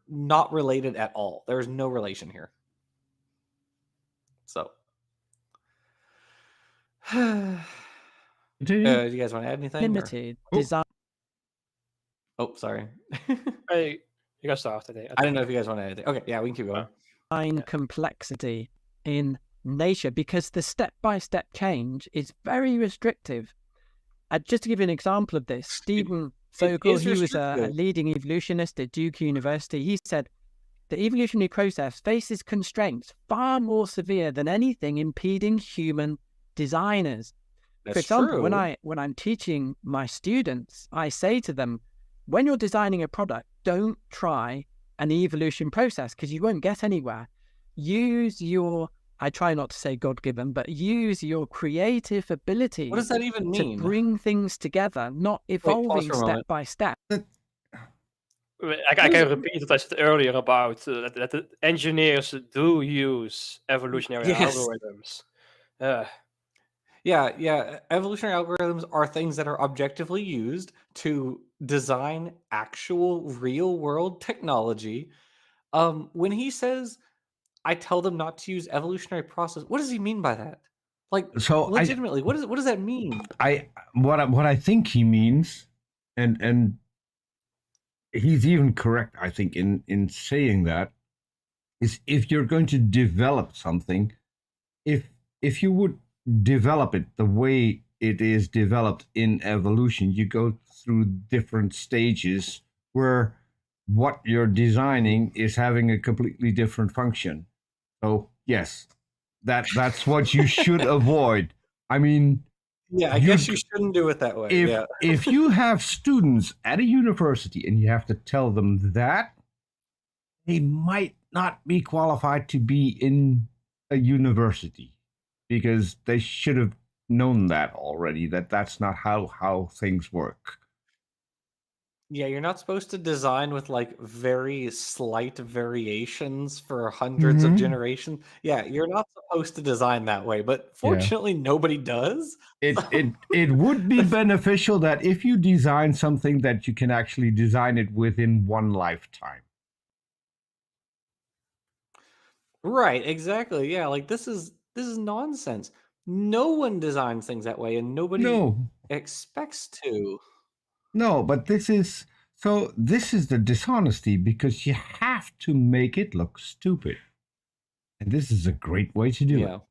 not related at all. There is no relation here. So, do Continue. you guys want to add anything? Or? limited Oh. design Oh, sorry. Hey, you guys start today. I don't know if you guys want to add anything. Okay, yeah, we can keep going. complexity in nature because the step-by-step change is very restrictive. Just to give you an example of this, Stephen Vogel, is he was a restrictive. leading evolutionist at Duke University. He said the evolutionary process faces constraints far more severe than anything impeding human designers. That's For example, true. when I'm teaching my students, I say to them, when you're designing a product, don't try an evolution process because you won't get anywhere. Use your, I try not to say God-given, but use your creative ability What does that even to mean? bring things together, not pause evolving for a step moment. by step. I can repeat what I said earlier about that the engineers do use evolutionary Yes. algorithms. Yeah. Evolutionary algorithms are things that are objectively used to design actual real world technology. When he says, I tell them not to use evolutionary process, what does he mean by that? Like, So legitimately, what does that mean? what I think he means, and he's even correct, I think, in saying that, is if you're going to develop something, if you would develop it the way it is developed in evolution, you go through different stages where what you're designing is having a completely different function. So yes, that's what you should avoid. I mean, Yeah, I you guess you shouldn't do it that way. Yeah. if you have students at a university and you have to tell them that, they might not be qualified to be in a university because they should have known that already, that that's not how things work. Yeah, you're not supposed to design with like very slight variations for hundreds of Mhm. generations. Yeah, you're not supposed to design that way, but fortunately nobody does. It would be beneficial that if you design something that you can actually design it within one lifetime. Right, exactly. Yeah, like this is nonsense. No one designs things that way and nobody No, expects to. no, but this is the dishonesty because you have to make it look stupid. And this is a great way to do Yeah. it.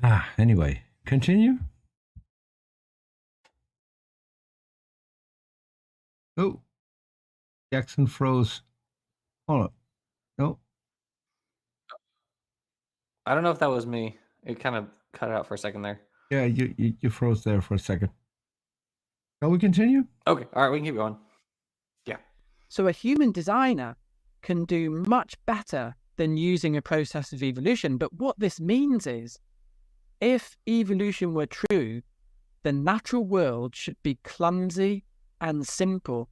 Yeah. Anyway, continue. Oh, Jackson froze. Hold on. No. I don't know if that was me. It kind of cut out for a second there. Yeah, you froze there for a second. Shall we continue? Okay, all right, we can keep going. Yeah. So a human designer can do much better than using a process of evolution. But what this means is, if evolution were true, the natural world should be clumsy and simple.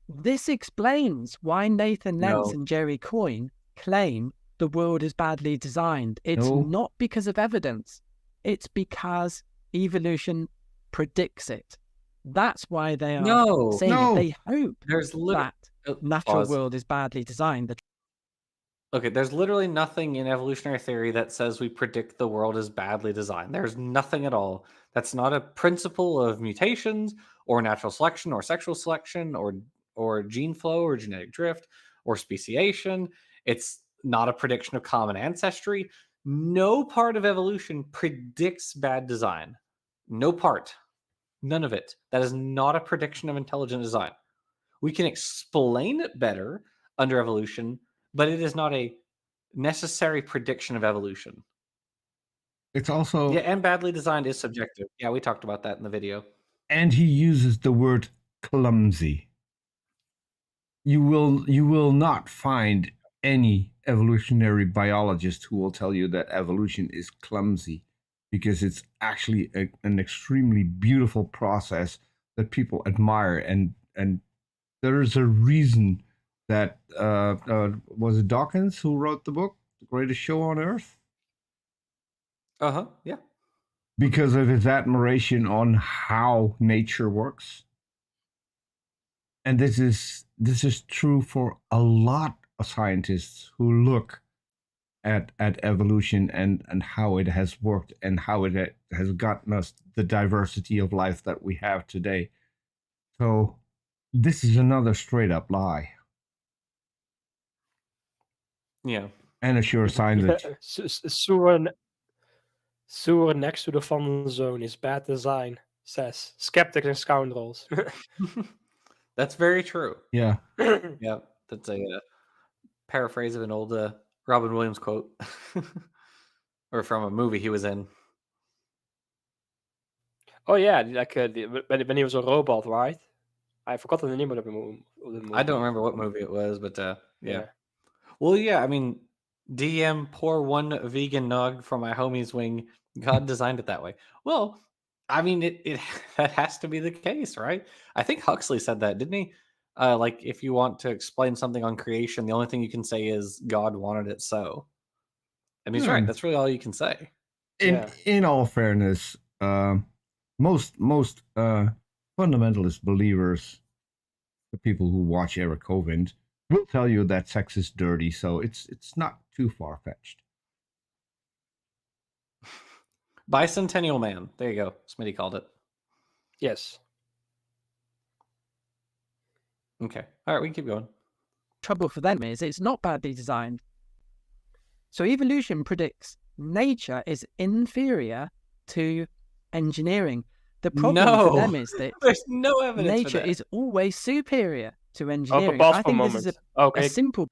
This explains why Nathan Lentz No. and Jerry Coyne claim the world is badly designed. It's No. not because of evidence. It's because evolution predicts it. That's why they are No. saying No. it. They hope There's literally that natural pause. world is badly designed. Okay, there's literally nothing in evolutionary theory that says we predict the world is badly designed. There's nothing at all. That's not a principle of mutations or natural selection or sexual selection or gene flow or genetic drift or speciation. It's not a prediction of common ancestry. No part of evolution predicts bad design. No part. None of it. That is not a prediction of intelligent design. We can explain it better under evolution, but it is not a necessary prediction of evolution. It's also Yeah, and badly designed is subjective. Yeah, we talked about that in the video. and he uses the word clumsy. You will not find any evolutionary biologist who will tell you that evolution is clumsy because it's actually an extremely beautiful process that people admire and there is a reason that was it Dawkins who wrote the book The Greatest Show on Earth, Yeah. because of his admiration on how nature works. And this is true for a lot of scientists who look at evolution and how it has worked and how it has gotten us the diversity of life that we have today. So this is another straight up lie Yeah. and a sure sign that Sewer next to the fun zone is bad design, says skeptics and scoundrels. That's very true. yeah. Yeah, that's a paraphrase of an old Robin Williams quote or from a movie he was in. Oh yeah, like when he was a robot, right? I forgot the name of the movie. I don't remember what movie it was, but yeah. Yeah. Well, yeah, I mean, DM, pour one vegan nug for my homie's wing. God designed it that way. Well, I mean, it that has to be the case, right? I think Huxley said that, didn't he? Like, if you want to explain something on creation, the only thing you can say is God wanted it so. And he's right. Hmm. That's really all you can say. Yeah. In all fairness, most fundamentalist believers, the people who watch Eric Hovind, will tell you that sex is dirty, so it's not too far fetched. Bicentennial Man. There you go. Smitty called it. Yes. Okay. All right, we can keep going. Trouble for them is it's not badly designed. So evolution predicts nature is inferior to engineering. The problem for No. them is that There's no evidence for nature that. is always superior to Oh, engineering. pause I for a think this moment. is Okay, a simple.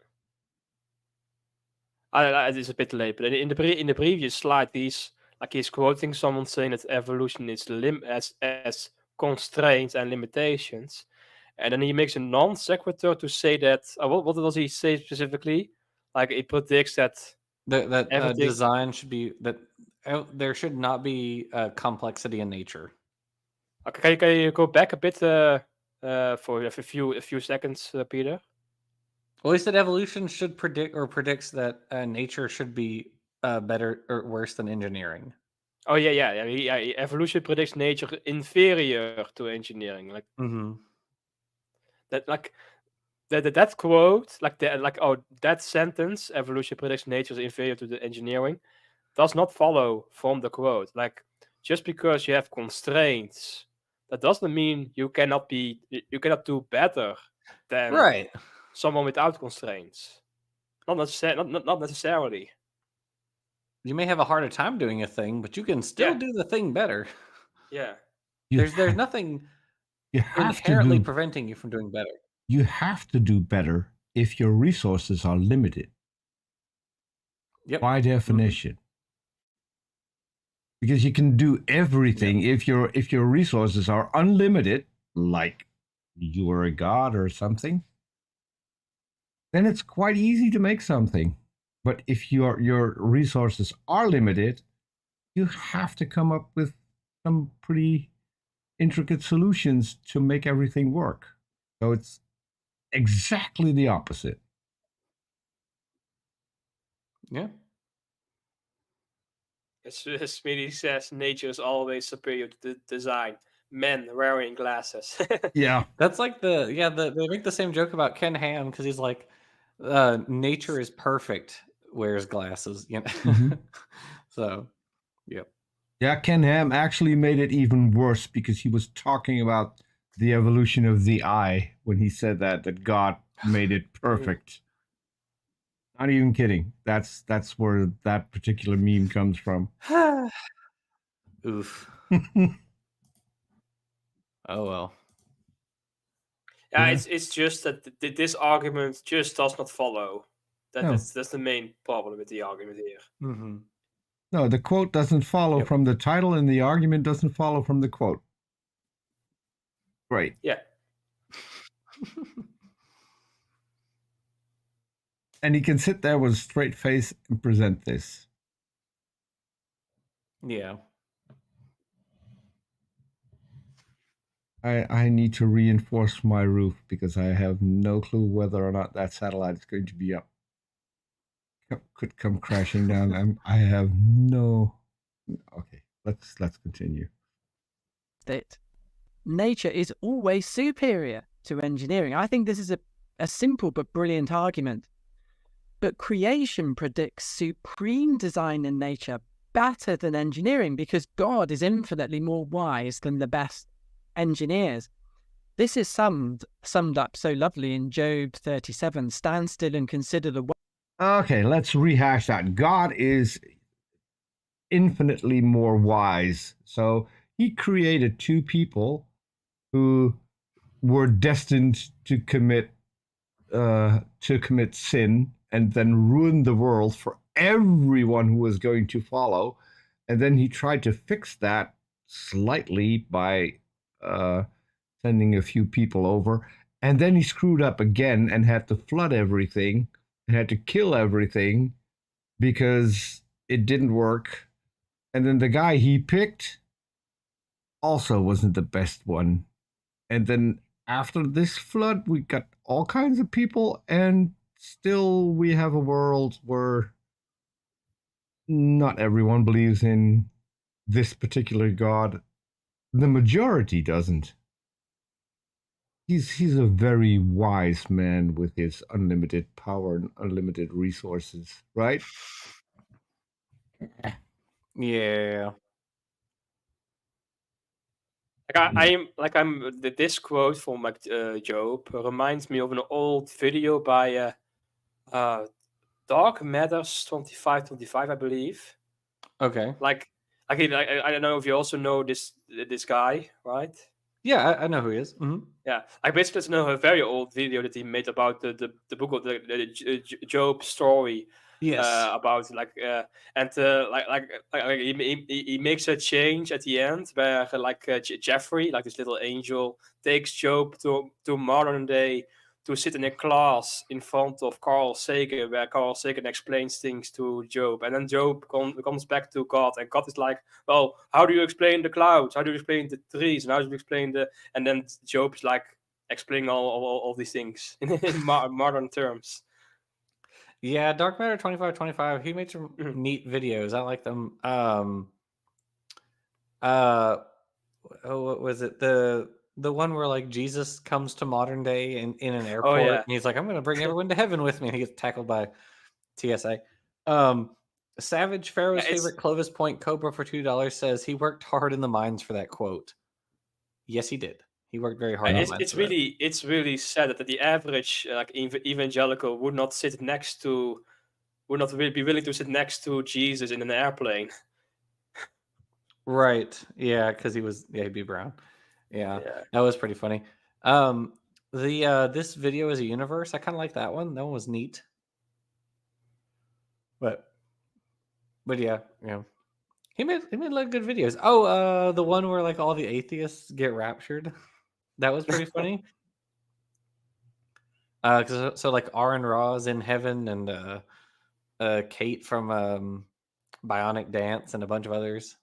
it is a bit late, but in the previous slide, he's quoting someone saying that evolution is as constraints and limitations, and then he makes a non sequitur to say that. What does he say specifically? Like it predicts that That everything. design should be that there should not be complexity in nature. Okay, can you go back a bit for a few seconds, Peter? Well, he said evolution should predict or predicts that nature should be better or worse than engineering. Oh yeah. Evolution predicts nature inferior to engineering, like Mm-hmm. that. Like that quote, that sentence, evolution predicts nature is inferior to the engineering, does not follow from the quote. Like just because you have constraints, that doesn't mean you cannot do better than Right. someone without constraints. Not necessarily. You may have a harder time doing a thing, but you can still Yeah. do the thing better. Yeah. There's nothing you have inherently to do, preventing you from doing better. you have to do better if your resources are limited Yep. by definition. Because you can do everything if your resources are unlimited, like you are a god or something, then it's quite easy to make something. But if your resources are limited, you have to come up with some pretty intricate solutions to make everything work. So it's exactly the opposite. Yeah. As Smitty says, nature is always superior to the design. Men wearing glasses. Yeah. That's like they make the same joke about Ken Ham because he's like, nature is perfect, wears glasses, you know. Mhm. So, yep. Yeah, Ken Ham actually made it even worse because he was talking about the evolution of the eye when he said that God made it perfect. Not even kidding. That's where that particular meme comes from. Oof. Oh well. Yeah, Yeah. it's just that this argument just does not follow. No. That's the main problem with the argument here. Mm-hmm. No, the quote doesn't follow Yep. from the title, and the argument doesn't follow from the quote. Great. Yeah. And he can sit there with a straight face and present this. Yeah. I need to reinforce my roof because I have no clue whether or not that satellite is going to be up. Could come crashing down. I have no. Okay, let's continue. That nature is always superior to engineering. I think this is a simple but brilliant argument. But creation predicts supreme design in nature better than engineering because God is infinitely more wise than the best engineers. This is summed up so lovely in Job 37. Stand still and consider the. Okay, let's rehash that. God is infinitely more wise. So he created two people who were destined to commit sin and then ruin the world for everyone who was going to follow. And then he tried to fix that slightly by sending a few people over, and then he screwed up again and had to flood everything and had to kill everything because it didn't work. And then the guy he picked also wasn't the best one. And then after this flood, we got all kinds of people, and still we have a world where not everyone believes in this particular god. The majority doesn't. He's a very wise man with his unlimited power and unlimited resources, right? Yeah. This quote from Job reminds me of an old video by Dark Matters 2525, I believe. Okay. I don't know if you also know this guy, right? Yeah, I know who he is. Yeah, I basically know a very old video that he made about the book of the Job story. Yes. About he makes a change at the end where Jeffrey, like this little angel, takes Job to modern day to sit in a class in front of Carl Sagan, where Carl Sagan explains things to Job, and then Job comes back to God, and God is like, well, how do you explain the clouds? How do you explain the trees? And how do you explain and then Job's like explaining all these things in modern terms. Yeah, Dark Matter 2525. He made some neat videos. I like them. What was it? The one where like Jesus comes to modern day in an airport, and he's like, I'm gonna bring everyone to heaven with me, and he gets tackled by TSA. Savage Pharaoh's favorite Clovis Point Cobra for $2 says he worked hard in the mines for that quote. Yes, he did. He worked very hard. It's really sad that the average evangelical would not really be willing to sit next to Jesus in an airplane. Right. Yeah, because he'd be brown. Yeah, that was pretty funny. This video is a universe. I kind of like that one. That one was neat. But yeah, he made a lot of good videos. Oh, the one where like all the atheists get raptured. That was pretty funny. So like Aaron Ra is in heaven, and Kate from Bionic Dance and a bunch of others.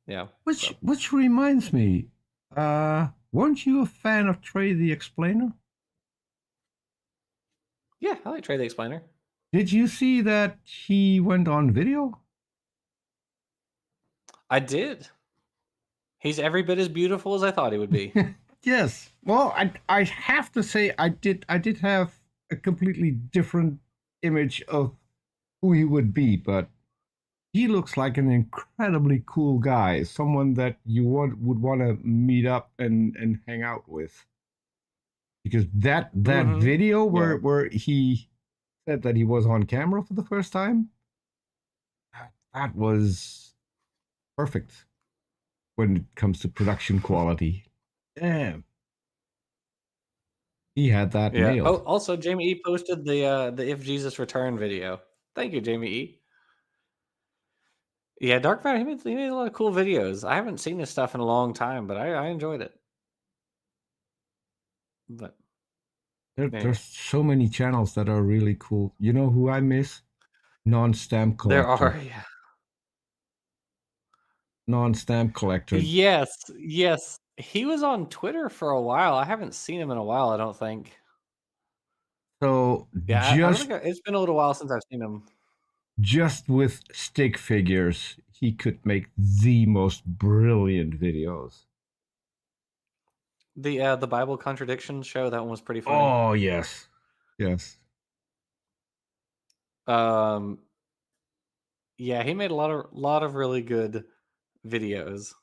Yeah. Which reminds me, weren't you a fan of Trey the Explainer? Yeah, I like Trey the Explainer. Did you see that he went on video? I did. He's every bit as beautiful as I thought he would be. Yes. Well, I have to say I did have a completely different image of who he would be, but he looks like an incredibly cool guy, someone that you would want to meet up and hang out with. Because that video where he said that he was on camera for the first time, that was perfect when it comes to production quality. Damn. He had that nailed. Oh, also Jamie E posted the If Jesus Return video. Thank you, Jamie E. Yeah, Dark Matter, he made a lot of cool videos. I haven't seen his stuff in a long time, but I enjoyed it. But there's so many channels that are really cool. You know who I miss? Non-stamp collector. There are, yeah. Non-stamp collector. Yes. He was on Twitter for a while. I haven't seen him in a while, I don't think. So yeah, I don't think it's been a little while since I've seen him. Just with stick figures, he could make the most brilliant videos. The Bible Contradictions show, that one was pretty funny. Oh yes. Yeah, he made a lot of really good videos.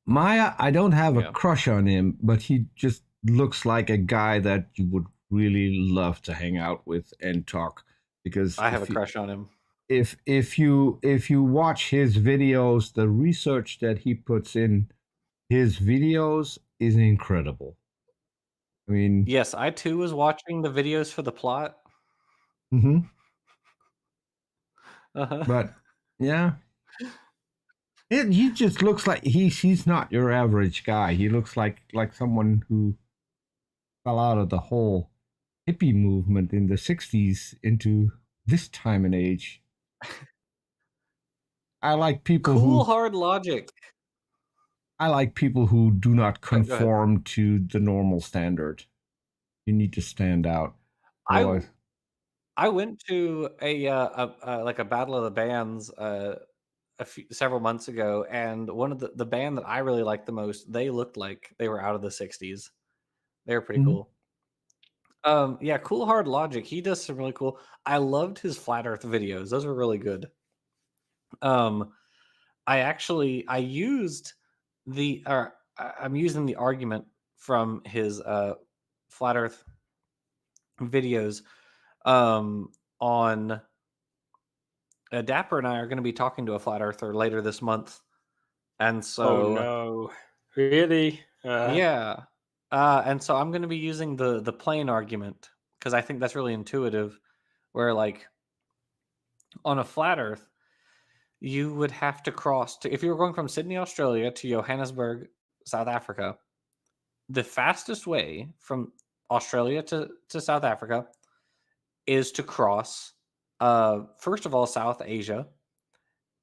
Maya, I don't have a crush on him, but he just looks like a guy that you would really love to hang out with and talk. Because I have a crush on him. If you watch his videos, the research that he puts in his videos is incredible. I mean, yes, I too was watching the videos for the plot. But yeah, He just looks like he's not your average guy. He looks like someone who fell out of the whole hippie movement in the 60s into this time and age. I like people Cool who hard logic. do not Go ahead. conform to the normal standard. You need to stand out. Otherwise, I went to a like a battle of the bands several months ago, and one of the band that I really liked the most, they looked like they were out of the 60s. They were pretty Mhm. cool. Yeah, cool hard logic. He does some really cool. I loved his flat earth videos. Those were really good. I used I'm using the argument from his flat earth videos on Dapper and I are going to be talking to a flat earther later this month. And so Oh no, really? yeah. And so I'm going to be using the plane argument because I think that's really intuitive, where like on a flat earth, you would have to cross if you were going from Sydney, Australia to Johannesburg, South Africa. The fastest way from Australia to South Africa is to cross first of all South Asia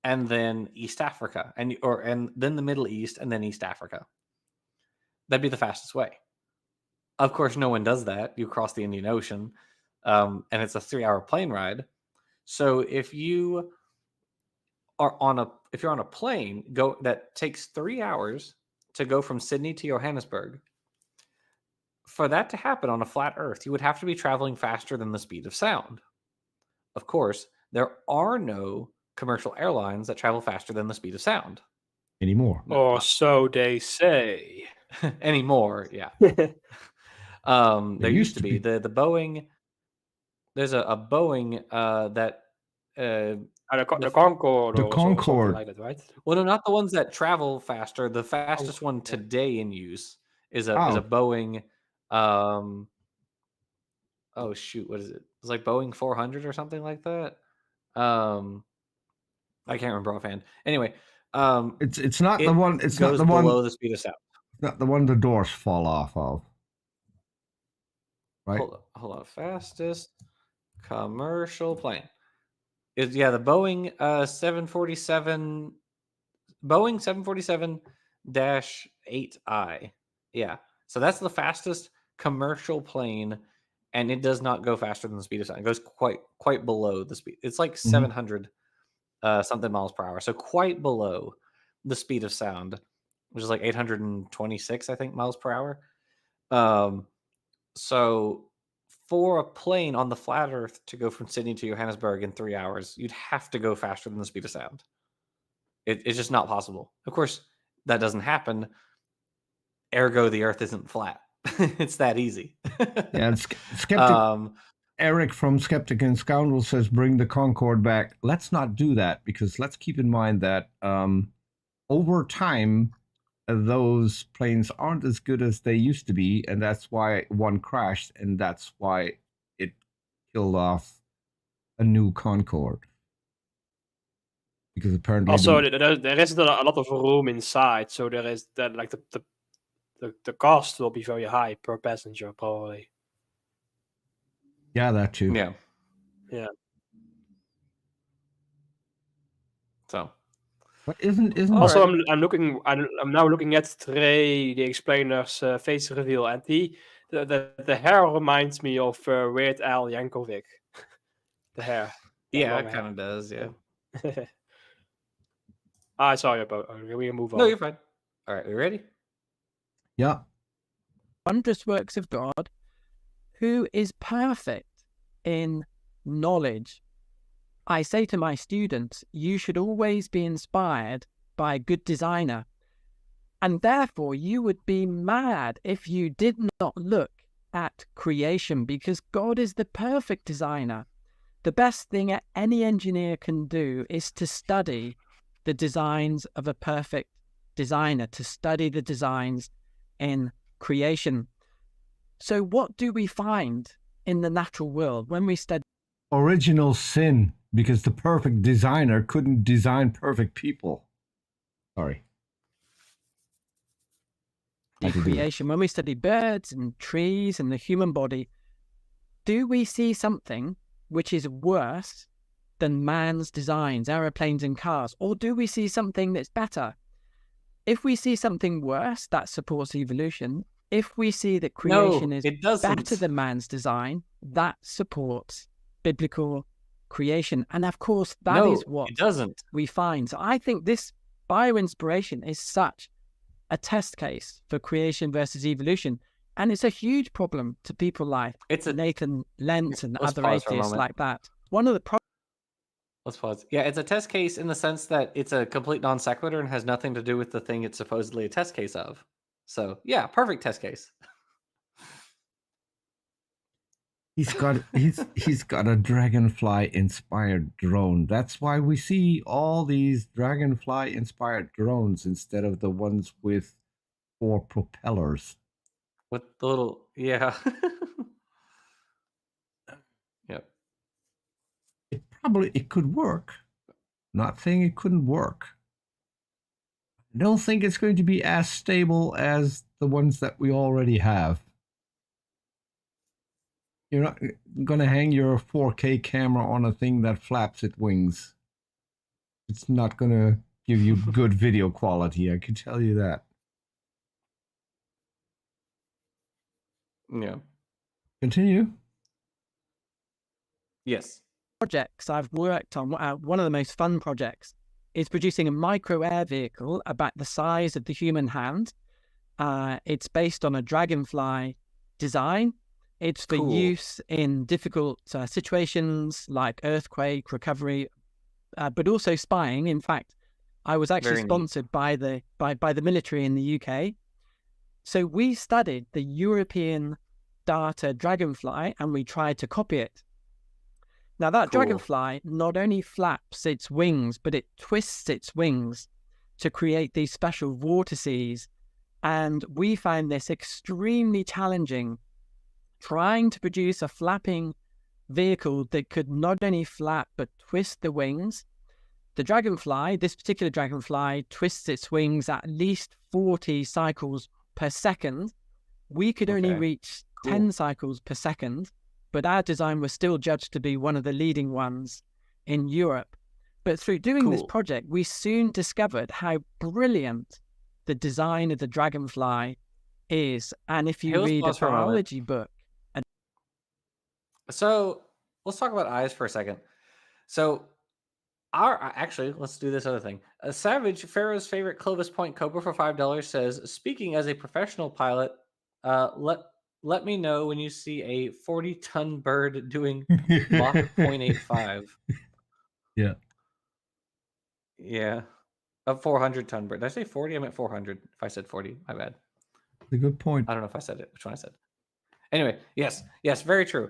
and then East Africa and then the Middle East and then East Africa. That'd be the fastest way. Of course, no one does that. You cross the Indian Ocean, and it's a 3-hour plane ride. So if you are on a plane that takes 3 hours to go from Sydney to Johannesburg, for that to happen on a flat Earth, you would have to be traveling faster than the speed of sound. Of course, there are no commercial airlines that travel faster than the speed of sound anymore. Or so they say. anymore. Yeah. There used to be the Boeing. There's a Boeing that The Concorde The or Concorde. something like that, right? well, no, not the ones that travel faster. The fastest one today in use is a Oh. Boeing. Oh shoot, what is it? It's like Boeing 400 or something like that. I can't remember offhand. Anyway, It's not it the one. It's not goes the one. below the speed of sound. Not the one the doors fall off of. Right. Hold on. Fastest commercial plane is the Boeing 747 8I. Yeah, so that's the fastest commercial plane, and it does not go faster than the speed of sound. It goes quite below the speed. It's like 700 something miles per hour, so quite below the speed of sound, which is like 826, I think, miles per hour. So for a plane on the flat Earth to go from Sydney to Johannesburg in 3 hours, you'd have to go faster than the speed of sound. It's just not possible. Of course, that doesn't happen. Ergo, the Earth isn't flat. It's that easy. Yeah, and skeptic. Eric from Skeptic and Scoundrel says, "Bring the Concorde back." Let's not do that, because let's keep in mind that over time, those planes aren't as good as they used to be, and that's why one crashed, and that's why it killed off a new Concorde. Because apparently, Also, there isn't a lot of room inside, so there is that like the cost will be very high per passenger, probably. Yeah, that too. Yeah. Yeah. So, but isn't also right. I'm now looking at Trey, the explainer's face reveal, and the hair reminds me of Weird Al Yankovic. The hair. Yeah, it kind of does. Yeah. Sorry about. We can move on. No, you're fine. All right, we ready? Yeah. Wondrous works of God, who is perfect in knowledge. I say to my students, you should always be inspired by a good designer, and therefore you would be mad if you did not look at creation, because God is the perfect designer. The best thing any engineer can do is to study the designs of a perfect designer, to study the designs in creation. So what do we find in the natural world when we study? Original sin, because the perfect designer couldn't design perfect people. Sorry. The Had to do it. creation, when we study birds and trees and the human body, do we see something which is worse than man's designs, aeroplanes and cars? Or do we see something that's better? If we see something worse, that supports evolution. If we see that creation No, is it better doesn't. than man's design, that supports biblical creation. And of course, that is No, what it doesn't. we find. So I think this bioinspiration is such a test case for creation versus evolution. And it's a huge problem to people like It's a Nathan Lentz and Let's other pause for a atheists moment. like that. One of the problems. Let's pause. Yeah, it's a test case in the sense that it's a complete non sequitur and has nothing to do with the thing it's supposedly a test case of. So yeah, perfect test case. He's got a dragonfly inspired drone. That's why we see all these dragonfly inspired drones instead of the ones with 4 propellers. With the little Yep. It could work. Not saying it couldn't work. I don't think it's going to be as stable as the ones that we already have. You're not going to hang your 4K camera on a thing that flaps its wings. It's not going to give you good video quality, I can tell you that. Yeah. Continue. Yes. Projects I've worked on, one of the most fun projects is producing a micro air vehicle about the size of the human hand. It's based on a Dragonfly design. It's for Cool. use in difficult situations like earthquake recovery, but also spying. In fact, I was actually Very neat. sponsored by the military in the UK. So we studied the European data Dragonfly and we tried to copy it. Now that Cool. Dragonfly not only flaps its wings, but it twists its wings to create these special vortices. And we found this extremely challenging, trying to produce a flapping vehicle that could not only flap, but twist the wings. The Dragonfly, this particular Dragonfly, twists its wings at least 40 cycles per second. We could only Okay. reach Cool. 10 cycles per second, but our design was still judged to be one of the leading ones in Europe. But through doing this Cool. project, we soon discovered how brilliant the design of the Dragonfly is. And if Hey, you let's read a pause for a moment. biology book, So let's talk about eyes for a second. So actually, let's do this other thing. Savage, Pharaoh's favorite Clovis Point Cobra for $5 says, speaking as a professional pilot, let me know when you see a 40-ton bird doing Mach 0.85. Yeah. Yeah. A 400-ton bird. Did I say 40? I meant 400. If I said 40, my bad. It's a good point. I don't know if I said it. Which one I said? Anyway, yes, very true.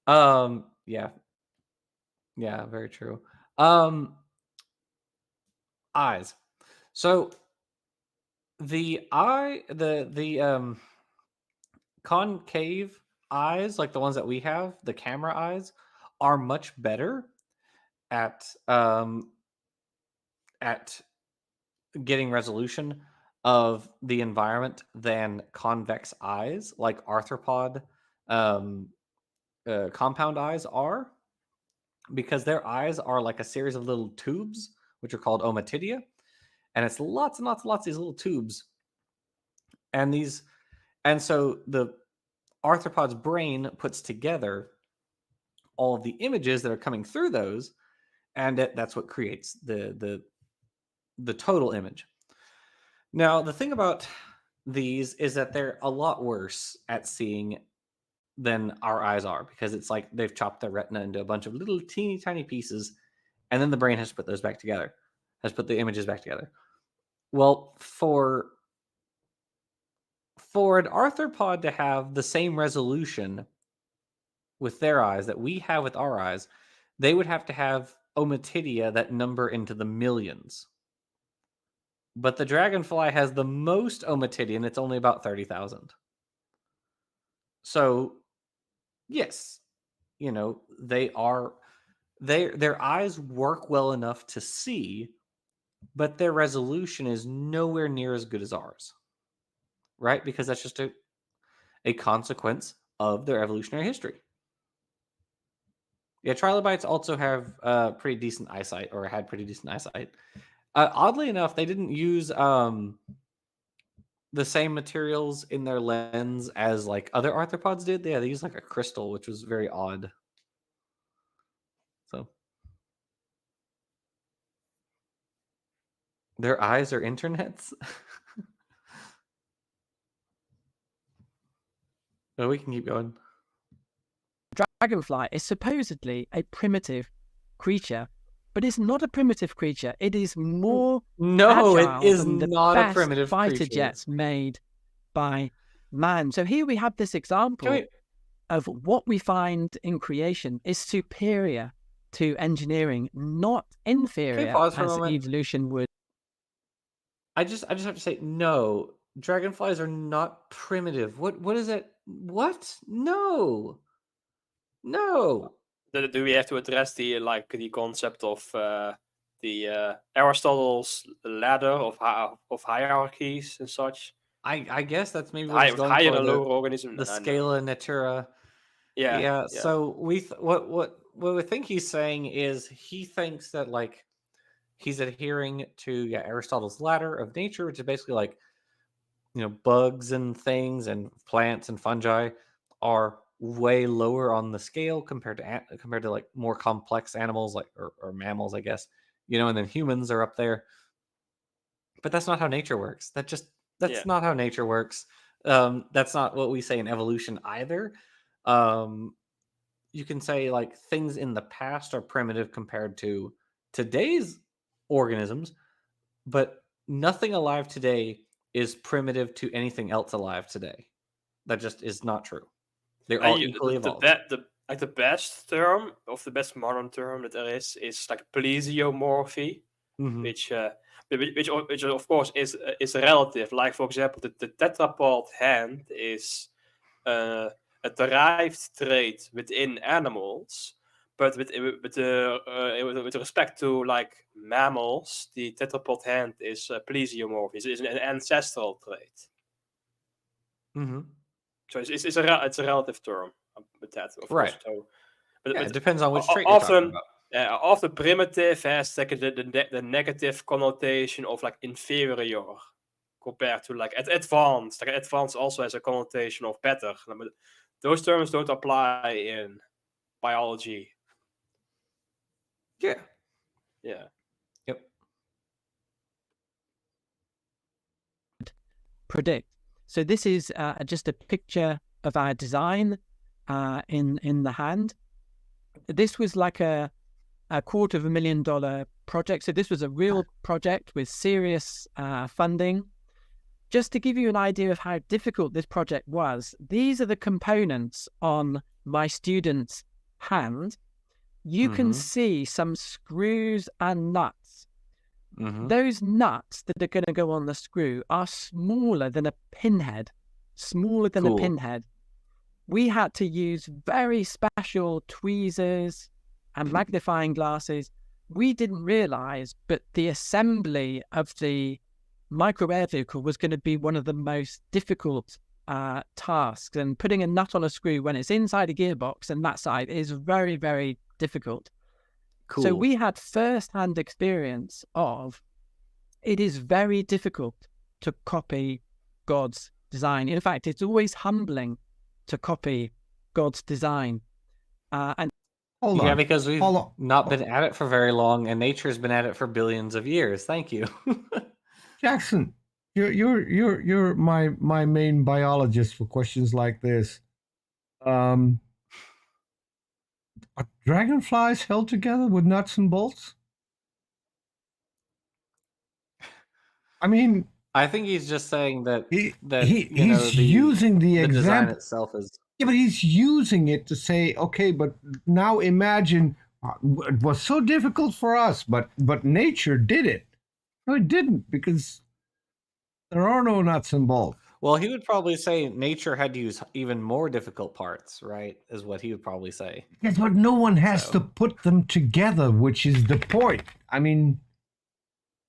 Yeah, very true. Eyes. So the concave eyes, like the ones that we have, the camera eyes, are much better at getting resolution of the environment than convex eyes, like arthropod compound eyes are, because their eyes are like a series of little tubes, which are called ommatidia, and it's lots and lots and lots of these little tubes, and so the arthropod's brain puts together all of the images that are coming through those, and that's what creates the total image. Now, the thing about these is that they're a lot worse at seeing than our eyes are, because it's like they've chopped their retina into a bunch of little teeny tiny pieces, and then the brain has to put those back together, has put the images back together. Well, for an arthropod to have the same resolution with their eyes that we have with our eyes, they would have to have ommatidia that number into the millions. But the Dragonfly has the most ommatidia, and it's only about 30,000. So, yes, their eyes work well enough to see but their resolution is nowhere near as good as ours, right? Because that's just a consequence of their evolutionary history. Yeah, trilobites also have pretty decent eyesight, or had pretty decent eyesight. Oddly enough, they didn't use the same materials in their lens as like other arthropods did. Yeah, they used like a crystal, which was very odd. So their eyes are internets. Oh, we can keep going. Dragonfly is supposedly a primitive creature, but it's not a primitive creature. It is more No, it agile is than the not a best primitive fighter creature. jets made by man. So here we have this example of what we find in creation is superior to engineering, not inferior pause for a as moment? evolution would. I just have to say no. Dragonflies are not primitive. What is it? What? No. No. Do we have to address the concept of the Aristotle's ladder of hierarchies and such? I guess that's maybe what he's going Higher for. and lower organism. The Scala Natura. Yeah. So what we think he's saying is he thinks that like he's adhering to Aristotle's ladder of nature, which is basically like, bugs and things and plants and fungi are way lower on the scale compared to like more complex animals like or mammals, I guess, and then humans are up there. But that's not how nature works. That's not how nature works. That's not what we say in evolution either. You can say like things in the past are primitive compared to today's organisms, but nothing alive today is primitive to anything else alive today. That just is not true. They're all equally evolved. The best term, of the best modern term that there is like plesiomorphy, which of course is relative. Like for example, the tetrapod hand is a derived trait within animals, but with respect to like mammals, the tetrapod hand is plesiomorphy. It's an ancestral trait. Mm-hmm. So it's a relative term with that, of right. course. So, but it depends on which trait you're talking about. Often primitive has like the negative connotation of like inferior compared to like advanced. Like advanced also has a connotation of better. But those terms don't apply in biology. Yeah. Yeah. Yep. Predict. So this is just a picture of our design in the hand. This was like a $250,000 project. So this was a real project with serious funding. Just to give you an idea of how difficult this project was, these are the components on my student's hand. You can see some screws and nuts. Those nuts that are going to go on the screw are smaller than a pinhead. A pinhead. We had to use very special tweezers and magnifying glasses. We didn't realize, but the assembly of the micro air vehicle was going to be one of the most difficult tasks. And putting a nut on a screw when it's inside a gearbox and that side is very, very difficult. Cool. So we had first-hand experience of it is very difficult to copy God's design. In fact, it's always humbling to copy God's design. And because we've not been at it for very long, and nature's been at it for billions of years. Thank you, Jackson. You're my main biologist for questions like this. Are dragonflies held together with nuts and bolts? I mean, I think he's just saying that he's using the design itself is. Yeah, but he's using it to say, okay, but now imagine it was so difficult for us, but nature did it. No, it didn't, because there are no nuts and bolts. Well, he would probably say nature had to use even more difficult parts, right? Is what he would probably say. Yes, but no one has to put them together, which is the point. I mean,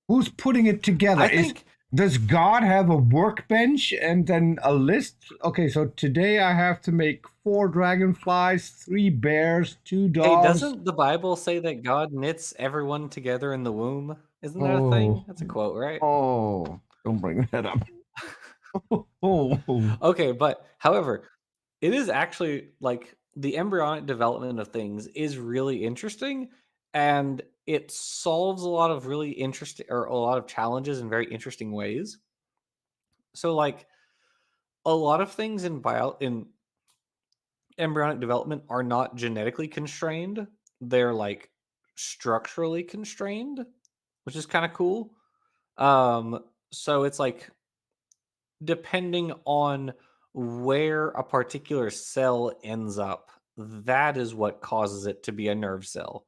Who's putting it together? I think Does God have a workbench and then a list? Okay, so today I have to make 4 dragonflies, 3 bears, 2 hey, dogs. doesn't the Bible say that God knits everyone together in the womb? Isn't that a Oh, thing? That's a quote, right? oh, don't bring that up. Oh, Okay, but however, it is actually like the embryonic development of things is really interesting, and it solves a lot of really interesting or a lot of challenges in very interesting ways. So like a lot of things in embryonic development are not genetically constrained. They're like structurally constrained, which is kind of cool. So it's like depending on where a particular cell ends up, that is what causes it to be a nerve cell,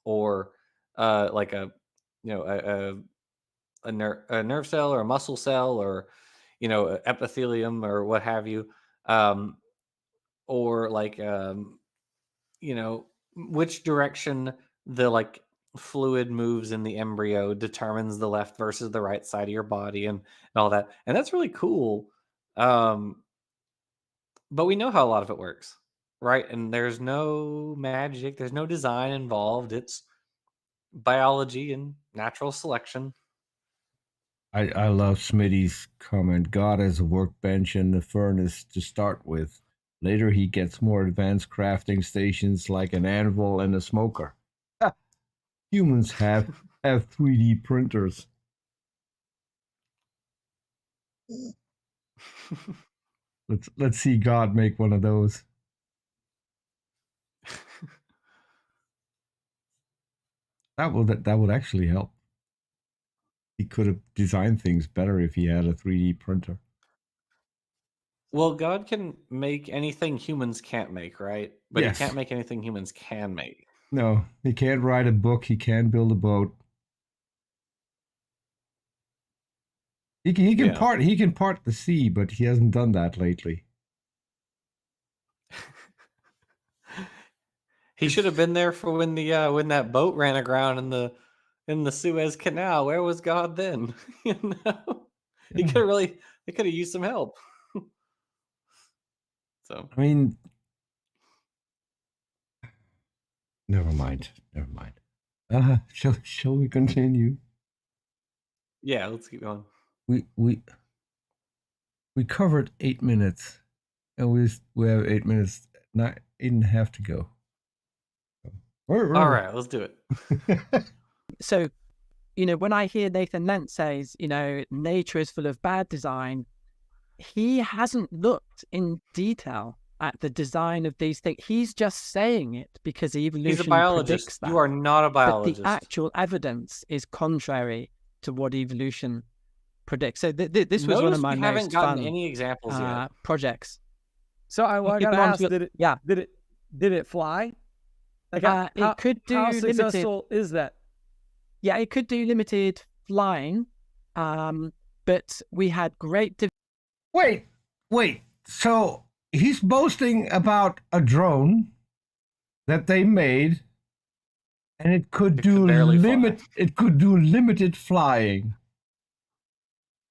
or like a you know a nerve cell or a muscle cell, or a epithelium or what have you, um, or like which direction the like fluid moves in the embryo determines the left versus the right side of your body, and all that, and that's really cool. um but we know how a lot of it works, right? And there's no magic, there's no design involved. It's biology and natural selection. I love Smitty's comment. God has a workbench and the furnace to start with. Later, he gets more advanced crafting stations like an anvil and a smoker. Ha, humans have 3D printers. Let's see God make one of those. That would actually help. He could have designed things better if he had a 3D printer. Well, God can make anything humans can't make, right? But Yes. he can't make anything humans can make. No, he can't write a book. He can't build a boat. He can Yeah. part the sea, but he hasn't done that lately. He should have been there for when that boat ran aground in the Suez Canal. Where was God then? He Yeah. they could have used some help. So I mean, never mind. Shall we continue? yeah, let's keep going. We covered 8 minutes, and we have 8 minutes, not 8.5 to go. All right, let's do it. So, when I hear Nathan Lentz says, nature is full of bad design, he hasn't looked in detail at the design of these things. He's just saying it because evolution He's a predicts biologist. that. You are not a biologist. But the actual evidence is contrary to what evolution predicts. So this was one of my we haven't most gotten fun any examples yet. projects. So I You gotta can ask, answer- yeah. did it fly? Like It could do how limited. successful is that? Yeah, it could do limited flying, but we had great. Wait. So he's boasting about a drone that they made, and it could do limited flying.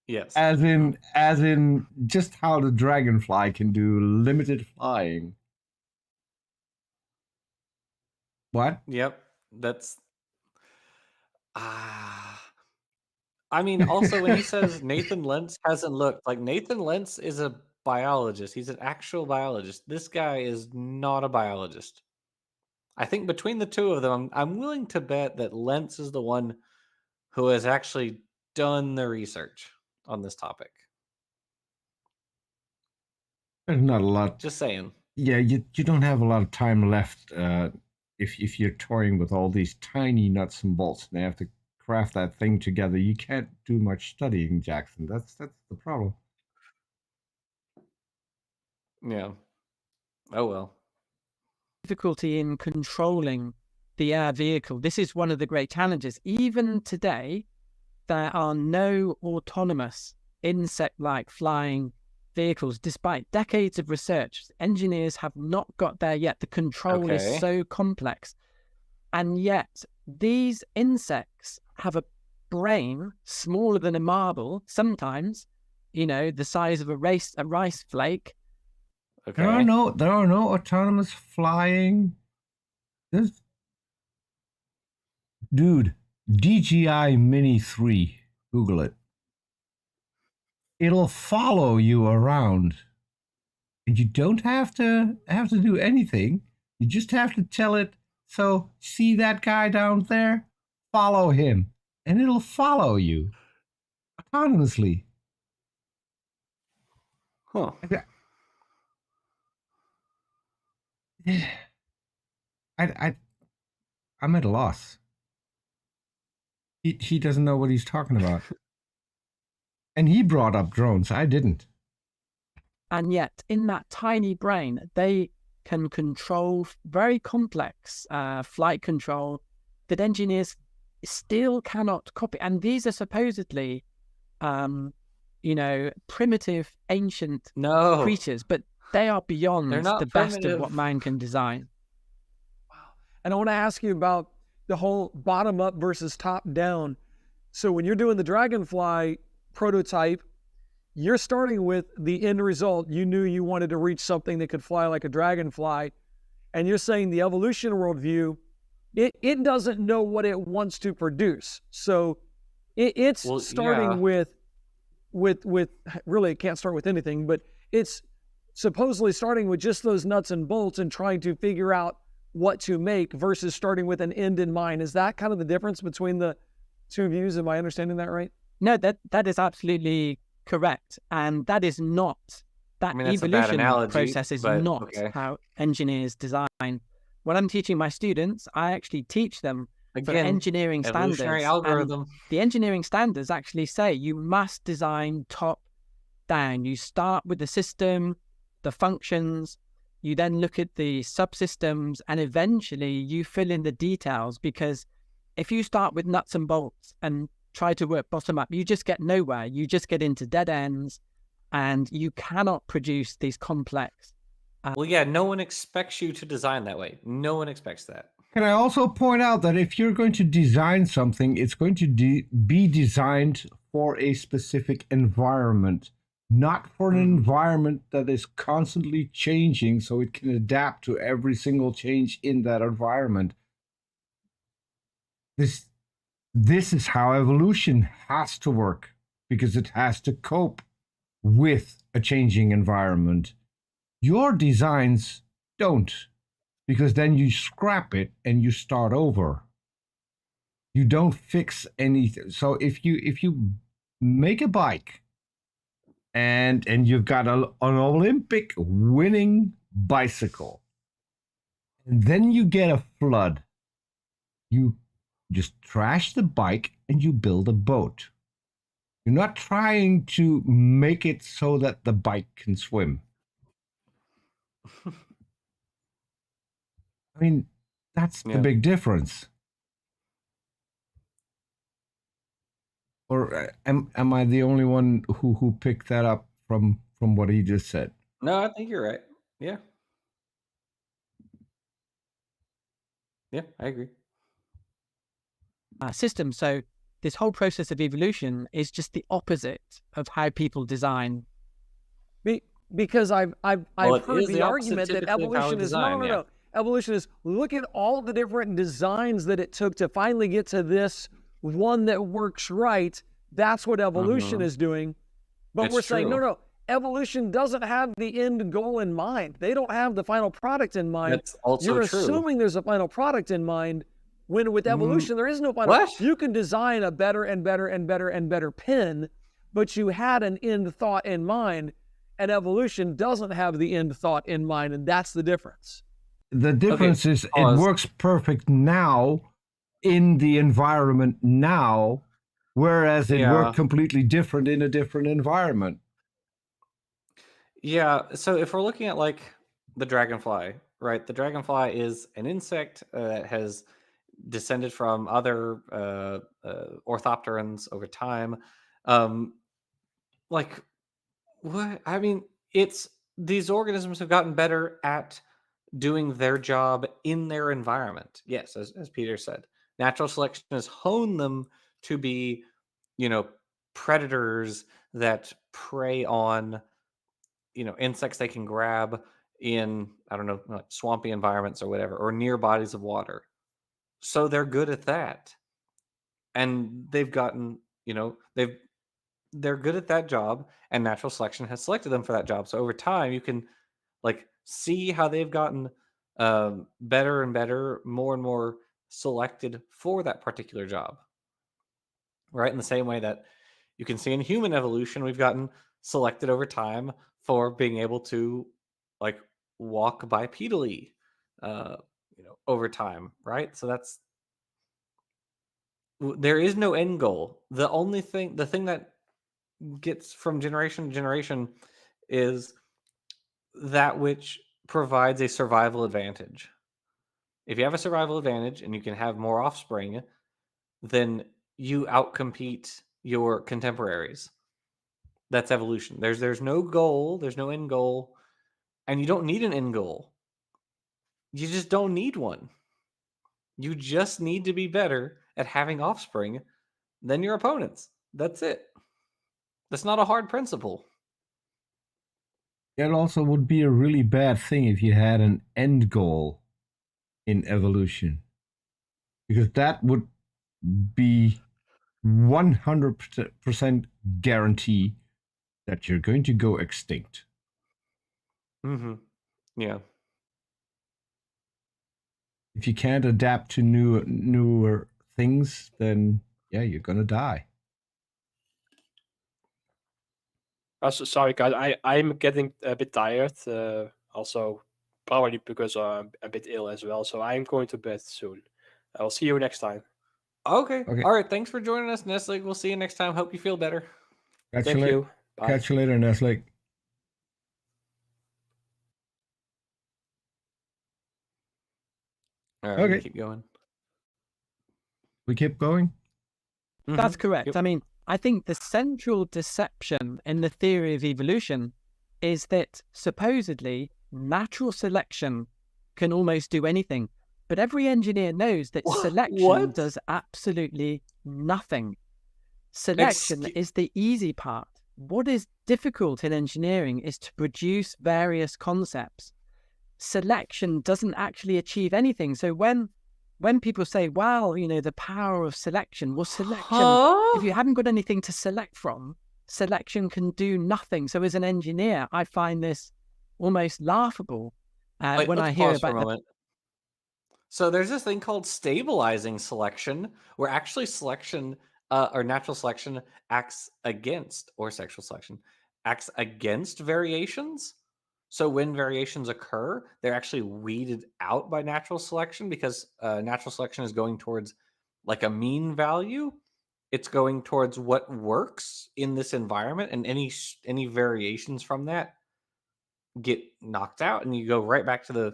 Yes. As in just how the Dragonfly can do limited flying. What? Yep. That's I mean, also when he says Nathan Lentz hasn't looked, like Nathan Lentz is a biologist. He's an actual biologist. This guy is not a biologist. I think between the two of them, I'm willing to bet that Lentz is the one who has actually done the research on this topic. There's not a lot. Just saying. Yeah, you don't have a lot of time left if you're toying with all these tiny nuts and bolts and they have to craft that thing together. You can't do much studying, Jackson. That's the problem. Yeah. Oh well. Difficulty in controlling the air vehicle. This is one of the great challenges. Even today, there are no autonomous insect-like flying vehicles. Despite decades of research, engineers have not got there yet. The control is so complex. And yet, these insects have a brain, smaller than a marble, sometimes, the size of a rice flake. Okay. There are no autonomous flying. Dude, DJI Mini 3. Google it. It'll follow you around. And you don't have to do anything. You just have to tell it, so see that guy down there? Follow him. And it'll follow you autonomously. Huh. I'm at a loss. He doesn't know what he's talking about. And he brought up drones. I didn't. And yet, in that tiny brain, they can control very complex flight control that engineers still cannot copy. And these are supposedly, primitive, ancient creatures, but they are beyond the best of what man can design. Wow. And I want to ask you about the whole bottom up versus top down. So when you're doing the Dragonfly prototype, you're starting with the end result. You knew you wanted to reach something that could fly like a dragonfly. And you're saying the evolution worldview, it doesn't know what it wants to produce. So it's starting with really, it can't start with anything, but it's supposedly starting with just those nuts and bolts and trying to figure out what to make versus starting with an end in mind. Is that kind of the difference between the two views? Am I understanding that right? No, that is absolutely correct. And that is not, evolution process is not how engineers design. When I'm teaching my students, I actually teach them for engineering standards. Algorithm. The engineering standards actually say you must design top down. You start with the system, the functions, you then look at the subsystems, and eventually you fill in the details, because if you start with nuts and bolts and try to work bottom up, you just get nowhere. You just get into dead ends, and you cannot produce these complex. No one expects you to design that way. No one expects that. Can I also point out that if you're going to design something, it's going to be designed for a specific environment, not for an environment that is constantly changing so it can adapt to every single change in that environment. This is how evolution has to work, because it has to cope with a changing environment. Your designs don't, because then you scrap it and you start over. You don't fix anything. So if you make a bike and you've got an Olympic winning bicycle, and then you get a flood, you just trash the bike and you build a boat. You're not trying to make it so that the bike can swim. I mean, that's the big difference. Or am I the only one who picked that up from what he just said? No, I think you're right. Yeah. Yeah, I agree. System. So this whole process of evolution is just the opposite of how people design. Because I've heard the argument that evolution is no. Evolution is, look at all the different designs that it took to finally get to this one that works right. That's what evolution is doing. But we're saying, no, evolution doesn't have the end goal in mind. They don't have the final product in mind. That's also You're true. assuming there's a final product in mind, when with evolution, there is no final. What? You can design a better and better and better and better pen, but you had an end thought in mind, and evolution doesn't have the end thought in mind, and that's the difference. The difference is it works perfect now in the environment now, whereas it worked completely different in a different environment. Yeah, so if we're looking at like the dragonfly, right? The dragonfly is an insect that has descended from other orthopterans over time. Like, what? I mean, it's these organisms have gotten better at doing their job in their environment. Yes, as Peter said, natural selection has honed them to be, predators that prey on, insects they can grab in, I don't know, like swampy environments or whatever, or near bodies of water. So they're good at that. And they've gotten, they're good at that job, and natural selection has selected them for that job. So over time, you can see how they've gotten better and better, more and more selected for that particular job. Right, in the same way that you can see in human evolution, we've gotten selected over time for being able to walk bipedally, over time. Right, so there is no end goal. The thing that gets from generation to generation is that which provides a survival advantage. If you have a survival advantage and you can have more offspring, then you outcompete your contemporaries. That's evolution. There's no goal, there's no end goal, and you don't need an end goal. You just don't need one. You just need to be better at having offspring than your opponents. That's it. That's not a hard principle. It also would be a really bad thing if you had an end goal in evolution, because that would be 100% guarantee that you're going to go extinct. Mm-hmm. Yeah. If you can't adapt to newer things, then yeah, you're gonna die. Sorry, guys. I'm getting a bit tired. Also, probably because I'm a bit ill as well. So I'm going to bed soon. I'll see you next time. Okay. Okay. All right. Thanks for joining us, Nestle. We'll see you next time. Hope you feel better. Thank you. Bye. Catch you later, Nestle. All right. Okay. We keep going. We keep going. That's Mhm. correct. Yep. I mean, I think the central deception in the theory of evolution is that supposedly natural selection can almost do anything. But every engineer knows that selection What? does absolutely nothing. Selection is the easy part. What is difficult in engineering is to produce various concepts. Selection doesn't actually achieve anything. So when people say, wow, the power of selection, well, selection, if you haven't got anything to select from, selection can do nothing. So as an engineer, I find this almost laughable Wait, when let's I hear pause for a about moment. So there's this thing called stabilizing selection, where actually selection or natural selection acts against, or sexual selection acts against variations. So when variations occur, they're actually weeded out by natural selection, because natural selection is going towards like a mean value. It's going towards what works in this environment, and any variations from that get knocked out, and you go right back to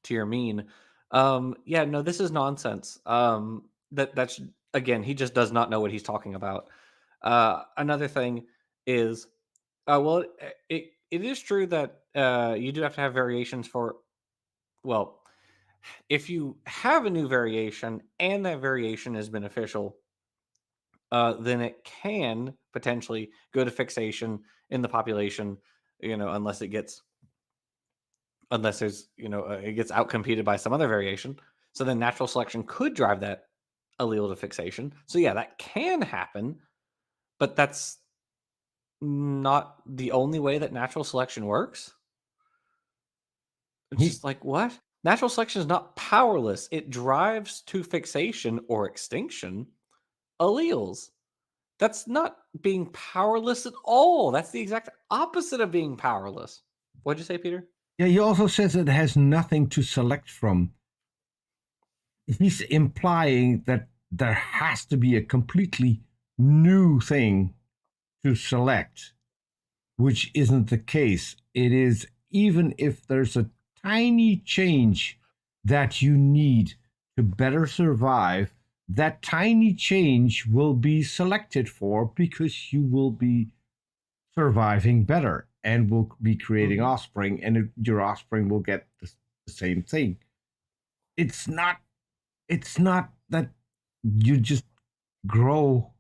your mean. Yeah, no, this is nonsense. That's again, he just does not know what he's talking about. Another thing is, well, it is true that you do have to have variations for, well, if you have a new variation and that variation is beneficial, then it can potentially go to fixation in the population, unless there's, it gets outcompeted by some other variation. So then natural selection could drive that allele to fixation. So yeah, that can happen, but that's not the only way that natural selection works. It's just like, what? Natural selection is not powerless. It drives to fixation or extinction alleles. That's not being powerless at all. That's the exact opposite of being powerless. What'd you say, Peter? Yeah, he also says it has nothing to select from. He's implying that there has to be a completely new thing to select, which isn't the case. It is, even if there's a tiny change that you need to better survive, that tiny change will be selected for because you will be surviving better and will be creating offspring, and your offspring will get the same thing. It's not that you just grow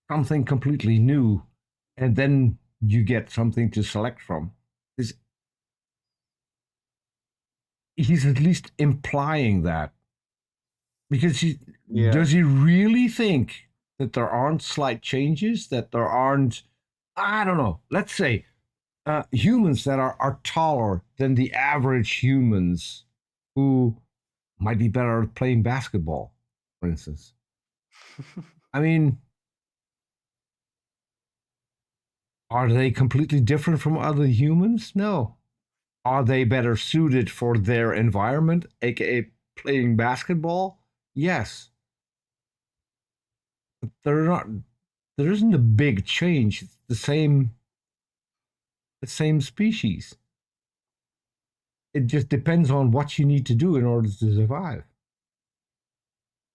something completely new, and then you get something to select from. He's at least implying that, because does he really think that there aren't slight changes, that there aren't, I don't know, let's say humans that are taller than the average humans who might be better at playing basketball, for instance. I mean, are they completely different from other humans? No. Are they better suited for their environment, aka playing basketball? Yes. But there isn't a big change. It's the same species. It just depends on what you need to do in order to survive.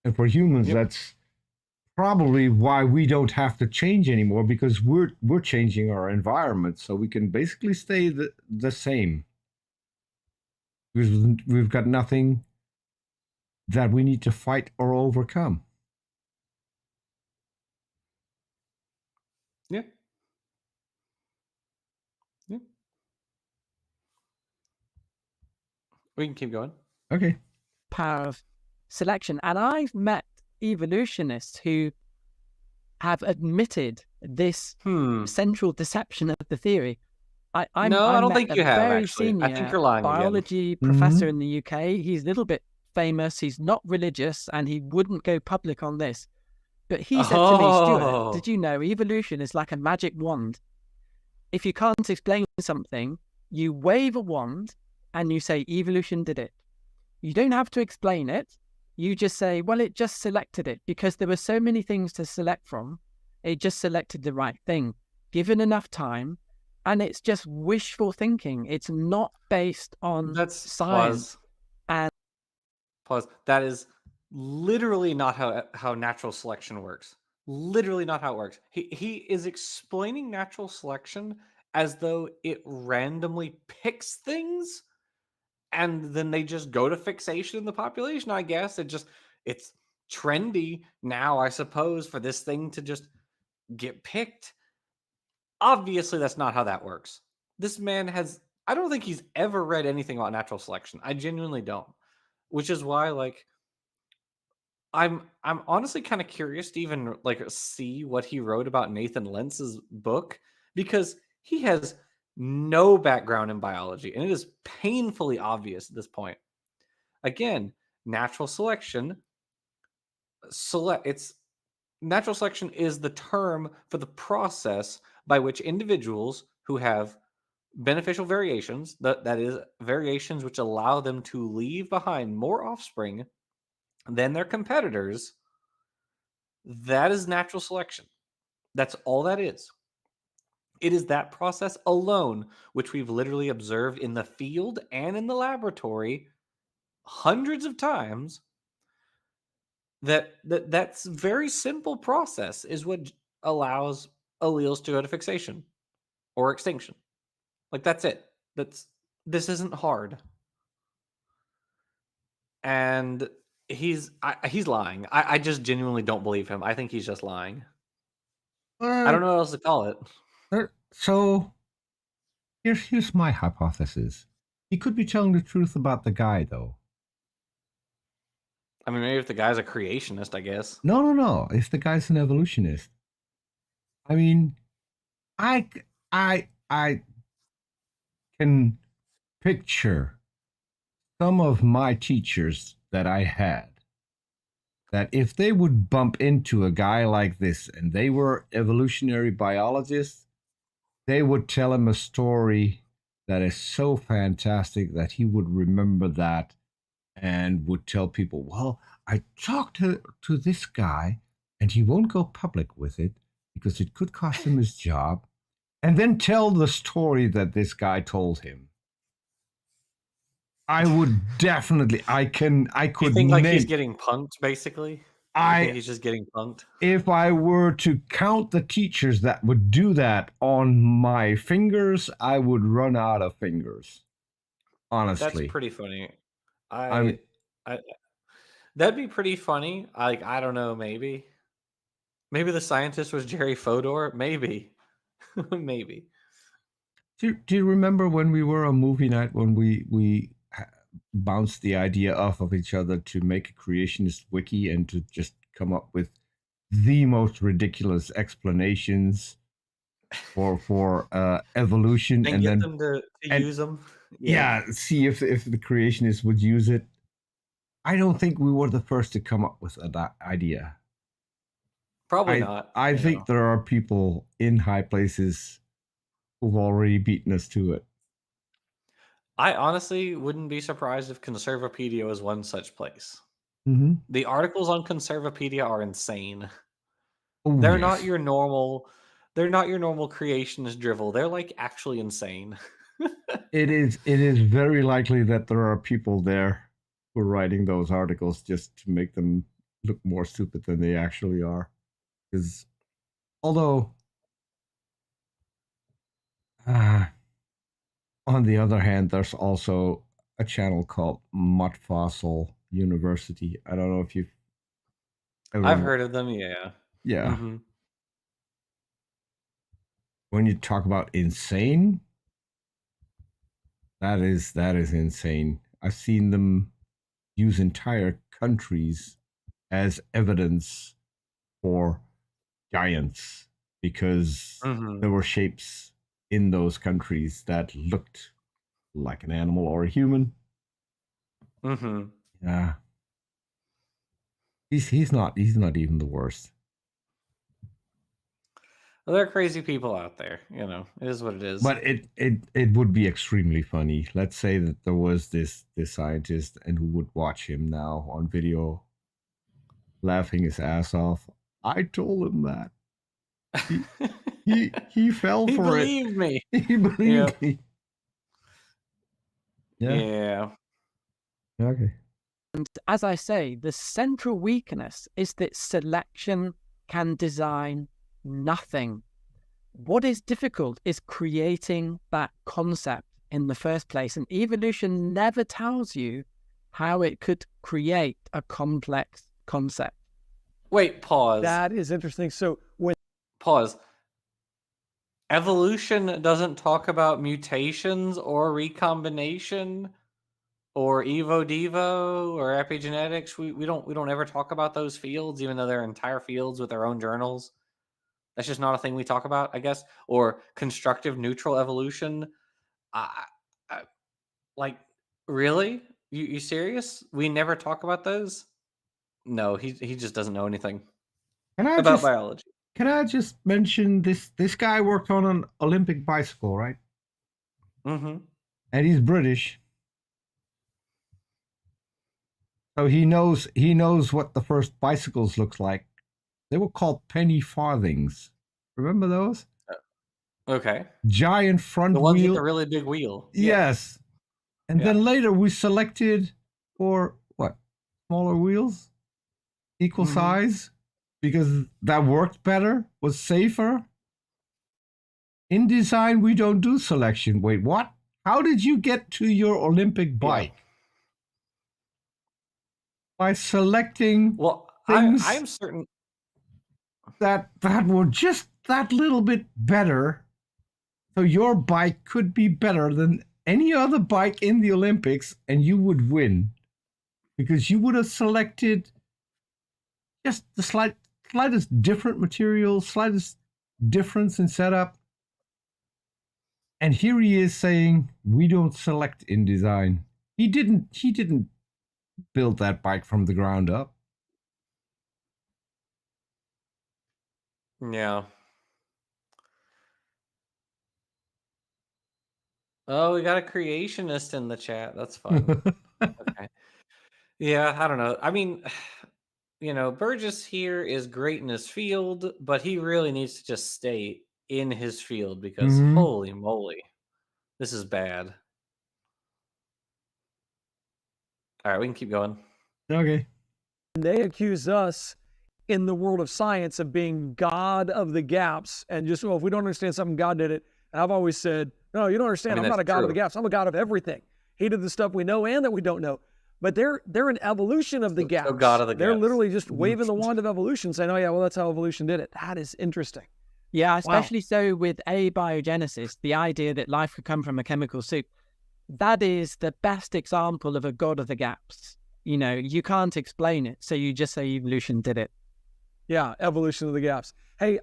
And for humans, that's probably why we don't have to change anymore, because we're changing our environment, so we can basically stay the same. Because we've got nothing that we need to fight or overcome. Yeah. Yeah. We can keep going. Okay. Power of selection. And I've met evolutionists who have admitted this central deception of the theory. I don't think you have, very actually. senior I think you're lying again. biology professor in the UK. He's a little bit famous. He's not religious, and he wouldn't go public on this. But he said to me, Stuart, did you know evolution is like a magic wand? If you can't explain something, you wave a wand and you say evolution did it. You don't have to explain it. You just say, well, it just selected it because there were so many things to select from. It just selected the right thing, given enough time. And it's just wishful thinking. It's not based on science. Pause. That is literally not how natural selection works. Literally not how it works. He is explaining natural selection as though it randomly picks things and then they just go to fixation in the population, I guess. It's trendy now, I suppose, for this thing to just get picked. Obviously, that's not how that works. This man I don't think he's ever read anything about natural selection. I genuinely don't. Which is why, like, I'm honestly kind of curious to even like see what he wrote about Nathan Lentz's book, because he has no background in biology, and it is painfully obvious at this point. Again, natural selection natural selection is the term for the process by which individuals who have beneficial variations, that is variations which allow them to leave behind more offspring than their competitors, that is natural selection. That's all that is. It is that process alone, which we've literally observed in the field and in the laboratory hundreds of times, that's very simple process is what allows alleles to go to fixation or extinction. Like, that's it. This isn't hard. And he's lying. I just genuinely don't believe him. I think he's just lying. I don't know what else to call it. So here's my hypothesis. He could be telling the truth about the guy, though. I mean, maybe if the guy's a creationist, I guess. No. If the guy's an evolutionist, I mean, I can picture some of my teachers that I had, that if they would bump into a guy like this and they were evolutionary biologists, they would tell him a story that is so fantastic that he would remember that and would tell people, well, I talked to this guy and he won't go public with it because it could cost him his job, and then tell the story that this guy told him. I would definitely, I could. You think like he's getting punked, basically? I think he's just getting punked. If I were to count the teachers that would do that on my fingers, I would run out of fingers. Honestly, that's pretty funny. That'd be pretty funny. Like, I don't know, maybe. Maybe the scientist was Jerry Fodor. Maybe. Maybe. Do you remember when we were on movie night when we bounced the idea off of each other to make a creationist wiki and to just come up with the most ridiculous explanations for evolution, And and get then them to and- use them. yeah, see if the creationists would use it. I don't think we were the first to come up with that idea. Probably not. I think there are people in high places who've already beaten us to it. I honestly wouldn't be surprised if Conservapedia was one such place. Mm-hmm. The articles on Conservapedia are insane. Oh, They're yes. not your normal creationist drivel. They're like actually insane. It is very likely that there are people there who are writing those articles just to make them look more stupid than they actually are. Because although on the other hand, there's also a channel called Mud Fossil University. I don't know if you've ever I've heard of them, yeah. Yeah. hmm When you talk about insane, that is insane. I've seen them use entire countries as evidence for giants because hmm there were shapes in those countries that looked like an animal or a human. hmm Yeah. He's not even the worst. Well, there are crazy people out there, it is what it is. But it would be extremely funny. Let's say that there was this scientist and who would watch him now on video laughing his ass off. I told him that. He fell He for it. believed me. He believed me. Yeah. Okay. And as I say, the central weakness is that selection can design nothing. What is difficult is creating that concept in the first place. And evolution never tells you how it could create a complex concept. Wait, pause. That is interesting. So when Pause. Evolution doesn't talk about mutations or recombination or evo devo or epigenetics. We don't ever talk about those fields, even though they're entire fields with their own journals. That's just not a thing we talk about, I guess. Or constructive neutral evolution. I, like, really? You serious? We never talk about those? No, he just doesn't know anything about biology. Can I just mention this guy worked on an Olympic bicycle, right? Mm-hmm. And he's British. So he knows what the first bicycles looked like. They were called penny farthings. Remember those? Okay. Giant front The ones wheel. with the really big wheel. Yes. And then later we selected for what? Smaller wheels? Equal size? Because that worked better, was safer. In design, we don't do selection. Wait, what? How did you get to your Olympic bike? By selecting things I'm certain that were just that little bit better. So your bike could be better than any other bike in the Olympics and you would win. Because you would have selected just the slightest different material, slightest difference in setup. And here he is saying, we don't select in design. He didn't build that bike from the ground up. Yeah. Oh, we got a creationist in the chat. That's fun. Okay. Yeah, I don't know. I mean, Burgess here is great in his field, but he really needs to just stay in his field because holy moly, this is bad. All right, we can keep going. Okay. they accuse us in the world of science of being God of the gaps and just, well, if we don't understand something, God did it. And I've always said, no, you don't understand. I'm not a God of the gaps. I'm a God of everything. He did the stuff we know and that we don't know. but they're an evolution of the gaps. So God of the They're gaps. literally just waving the wand of evolution, saying, "Oh yeah, well that's how evolution did it." That is interesting. Yeah, especially so with abiogenesis, the idea that life could come from a chemical soup. That is the best example of a God of the gaps. You know, you can't explain it, so you just say evolution did it. Yeah, evolution of the gaps. Hey,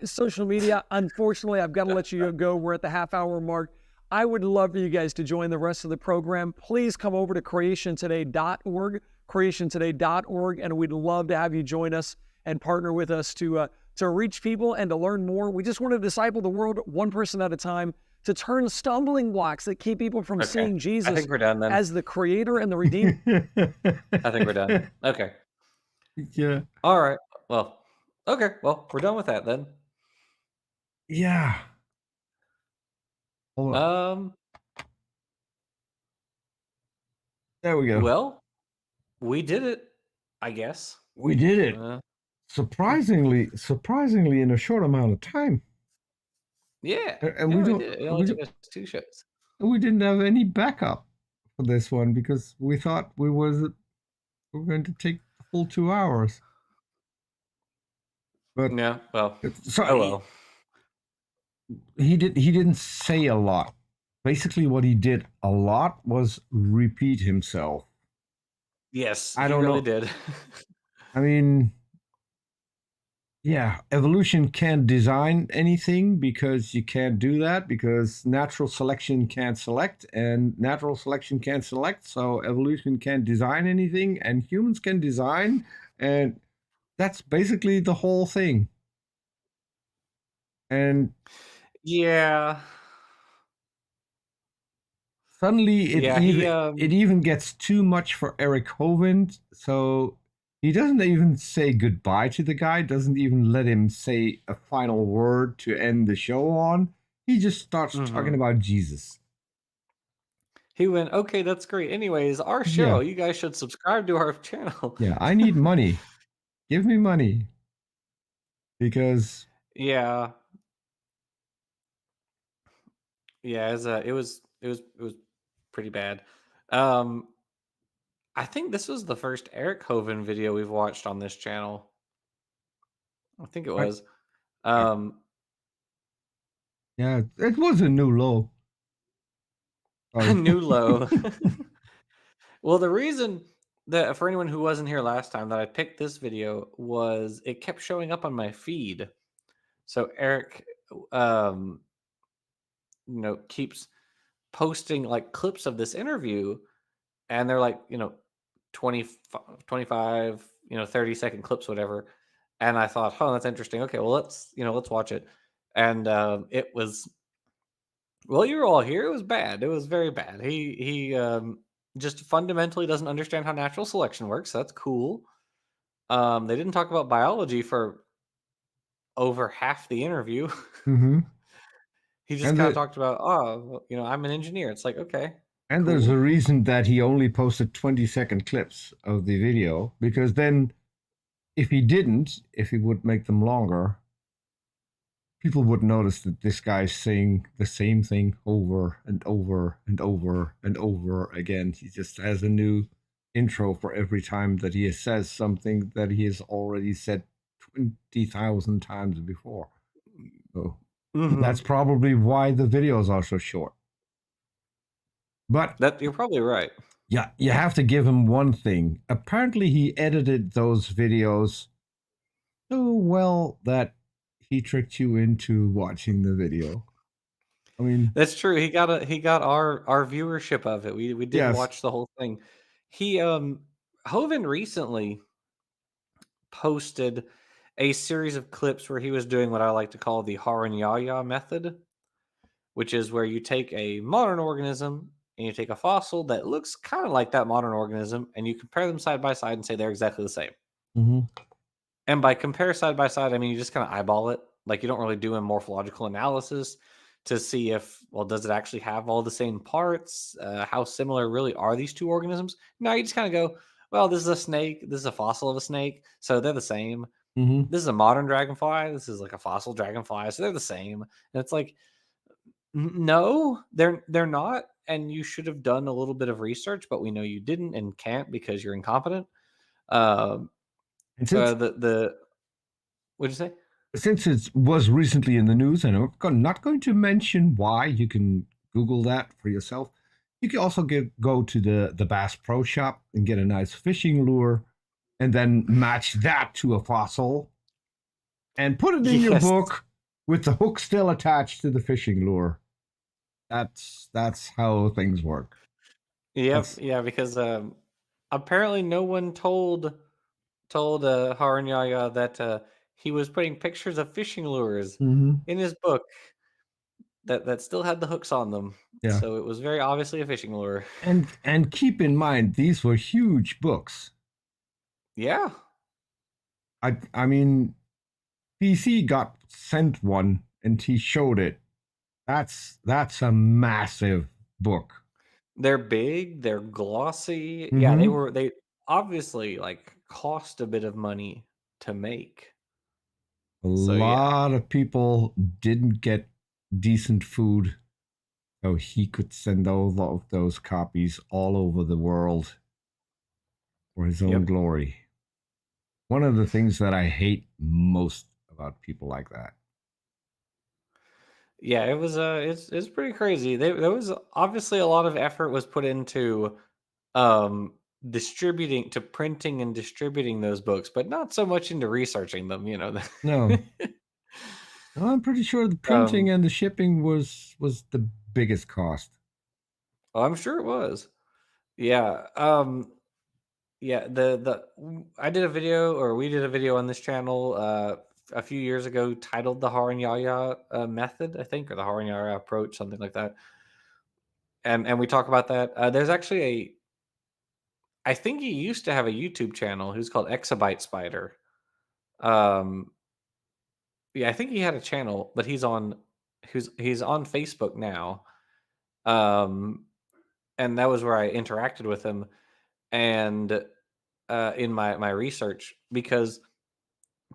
social media, unfortunately, I've got to let you go. We're at the half-hour mark. I would love for you guys to join the rest of the program. Please come over to creationtoday.org, and we'd love to have you join us and partner with us to reach people and to learn more. We just want to disciple the world one person at a time, to turn stumbling blocks that keep people from seeing I Jesus think we're done then. as the creator and the redeemer. I think we're done. Okay. Yeah. All right. Well, okay. Well, we're done with that then. Yeah. Hold on. There we go. Well, we did it, I guess. We did it. Surprisingly in a short amount of time. Yeah. And we did. It only took us 2 shows. We didn't have any backup for this one because we thought we were going to take the full 2 hours. But yeah, well, so well. He didn't say a lot. Basically, what he did a lot was repeat himself. Yes, I he don't really know. did. I mean, yeah, evolution can't design anything because you can't do that because natural selection can't select and natural selection can't select. So evolution can't design anything and humans can design. And that's basically the whole thing. And yeah. Suddenly, it even gets too much for Eric Hovind. So he doesn't even say goodbye to the guy, doesn't even let him say a final word to end the show on. He just starts talking about Jesus. He went, okay, that's great. Anyways, our show, you guys should subscribe to our channel. Yeah, I need money. Give me money. Because... Yeah. Yeah, it was pretty bad. I think this was the first Eric Hovind video we've watched on this channel. I think it was. Yeah, it was a new low. A new low. Well, the reason that for anyone who wasn't here last time that I picked this video was it kept showing up on my feed. So Eric keeps posting like clips of this interview and they're like, 20, 25, 30-second clips, whatever. And I thought, oh, that's interesting. Okay, well, let's watch it. And it was, well, you were all here. It was bad. It was very bad. He just fundamentally doesn't understand how natural selection works. That's cool. They didn't talk about biology for over half the interview. Mm-hmm. He just kind of talked about, I'm an engineer. It's like, okay. And cool. There's a reason that he only posted 20-second clips of the video, because then if he would make them longer, people would notice that this guy's saying the same thing over and over and over and over again. He just has a new intro for every time that he says something that he has already said 20,000 times before. So that's probably why the videos are so short. But you're probably right. Yeah, you have to give him one thing. Apparently, he edited those videos so well that he tricked you into watching the video. I mean, that's true. He got our viewership of it. We did watch the whole thing. He Hovind recently posted a series of clips where he was doing what I like to call the Haranyaya method, which is where you take a modern organism and you take a fossil that looks kind of like that modern organism and you compare them side by side and say they're exactly the same. Mm-hmm. And by compare side by side, I mean you just kind of eyeball it. Like you don't really do a morphological analysis to see if, well, does it actually have all the same parts? How similar really are these two organisms? No, you just kind of go, well, this is a snake. This is a fossil of a snake. So they're the same. Mm-hmm. This is a modern dragonfly. This is like a fossil dragonfly. So they're the same. And it's like, no, they're not. and you should have done a little bit of research, but we know you didn't and can't because you're incompetent. Um, And since the what'd you say? since it was recently in the news, and I'm not going to mention why, you can Google that for yourself. You can also go to the Bass Pro Shop and get a nice fishing lure, and then match that to a fossil, and put it in your Yes. book with the hook still attached to the fishing lure. That's how things work. Yep, That's, yeah, because apparently no one told Haranyaya that he was putting pictures of fishing lures Mhm. in his book that still had the hooks on them. Yeah. So it was very obviously a fishing lure. And keep in mind, these were huge books. Yeah. I mean, PC got sent one and he showed it. That's a massive book. They're big, they're glossy. Yeah, Mhm. they obviously like cost a bit of money to make. A So yeah. lot of people didn't get decent food, so he could send all of those copies all over the world for his own Yep. glory. One of the things that I hate most about people like that. Yeah, it was it's pretty crazy. There was obviously a lot of effort was put into distributing to printing and distributing those books, but not so much into researching them, you know. No, I'm pretty sure the printing and the shipping was the biggest cost. Oh, I'm sure it was. Yeah. Yeah, I did a video, or we did a video on this channel a few years ago titled the Haranyaya method, I think, or the Haranyaya approach, something like that. And we talk about that. There's actually I think he used to have a YouTube channel who's called Exabyte Spider. Um, yeah, I think he had a channel, but he's on Facebook now. Um, and that was where I interacted with him, and in my research, because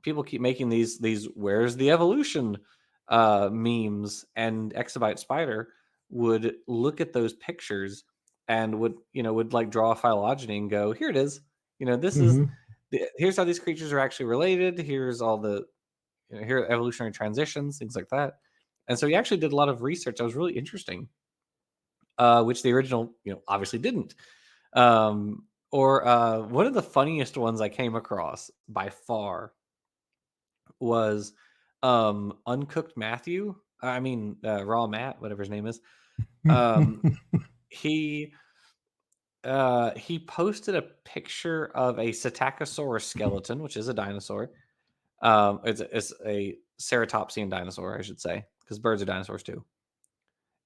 people keep making these where's the evolution memes, and Exabyte Spider would look at those pictures and would like draw a phylogeny and go, here it is, this is Mhm. here's how these creatures are actually related, here's all the here are evolutionary transitions, things like that. And so he actually did a lot of research that was really interesting, which the original obviously didn't. Or one of the funniest ones I came across by far was Uncooked Matthew. I mean, Raw Matt, whatever his name is. Um, he he posted a picture of a Psittacosaurus skeleton, which is a dinosaur. It's a ceratopsian dinosaur, I should say, because birds are dinosaurs too.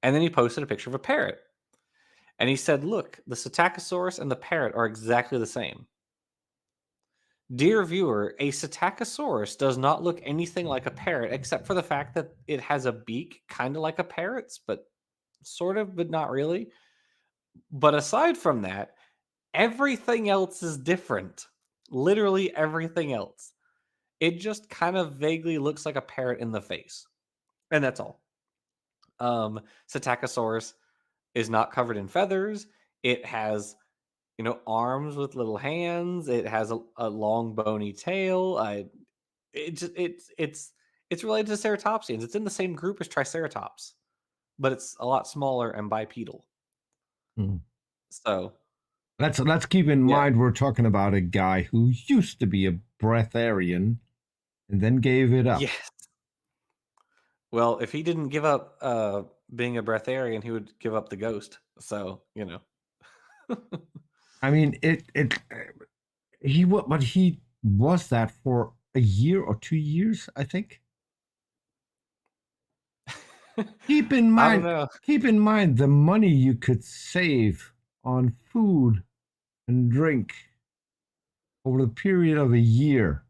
And then he posted a picture of a parrot, and he said, "Look, the Psittacosaurus and the parrot are exactly the same." Dear viewer, a Psittacosaurus does not look anything like a parrot except for the fact that it has a beak kind of like a parrot's, but sort of, but not really. But aside from that, everything else is different. Literally everything else. It just kind of vaguely looks like a parrot in the face. And that's all. Psittacosaurus is not covered in feathers. It has arms with little hands. It has a long bony tail. It's related to ceratopsians. It's in the same group as Triceratops, but it's a lot smaller and bipedal. Mm. So Let's keep in yeah, mind we're talking about a guy who used to be a breatharian and then gave it up. yes. Well, if he didn't give up being a breatharian, he would give up the ghost. So I mean, but he was that for a year or 2 years, I think. Keep in I don't mind, know. the money you could save on food and drink over the period of a year,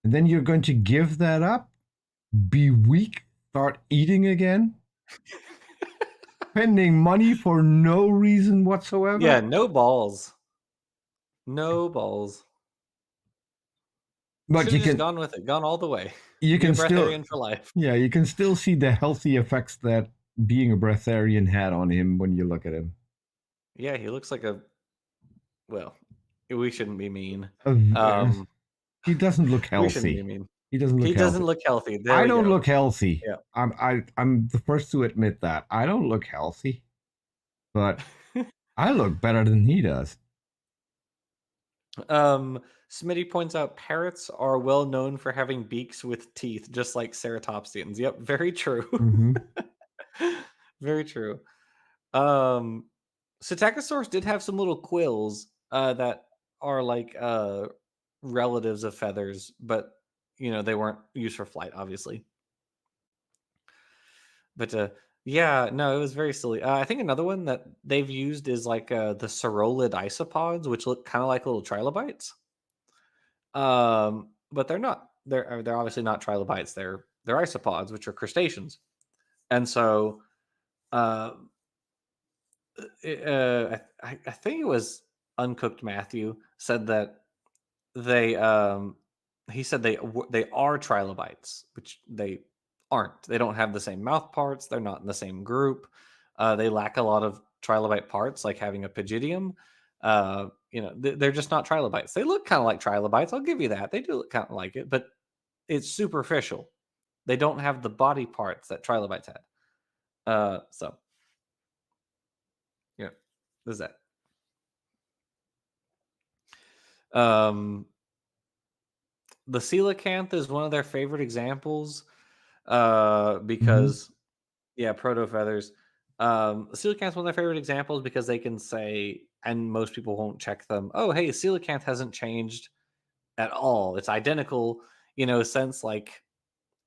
and then you're going to give that up, be weak, start eating again, spending money for no reason whatsoever. Yeah, no balls. No balls. But Should you have just can gone with it, gone all the way. you Be a can still breatharian for life. you can still see the healthy effects that being a breatharian hat on him when you look at him. Yeah, he looks like a. Well, we shouldn't be mean. He doesn't look We shouldn't be healthy. mean. He doesn't look He healthy. doesn't look healthy. There I we don't go. look healthy. Yeah. I'm the first to admit that. I don't look healthy, but I look better than he does. Smitty points out parrots are well known for having beaks with teeth, just like ceratopsians. Yep, very true. Very true. Psittacosaurus did have some little quills that are like relatives of feathers, but they weren't used for flight, obviously. But yeah, no, it was very silly. I think another one that they've used is like the saurolid isopods, which look kind of like little trilobites. But they're not. They're obviously not trilobites. They're isopods, which are crustaceans. And so, I think it was Uncooked Matthew said that they he said they are trilobites, which they aren't. They don't have the same mouth parts. They're not in the same group. They lack a lot of trilobite parts, like having a pygidium. They're just not trilobites. They look kind of like trilobites. I'll give you that. They do look kind of like it, but it's superficial. They don't have the body parts that trilobites had. So yeah, there's that. The coelacanth is one of their favorite examples because yeah, proto feathers. Coelacanth is one of their favorite examples because they can say, and most people won't check them. Oh, hey, coelacanth hasn't changed at all. It's identical, since like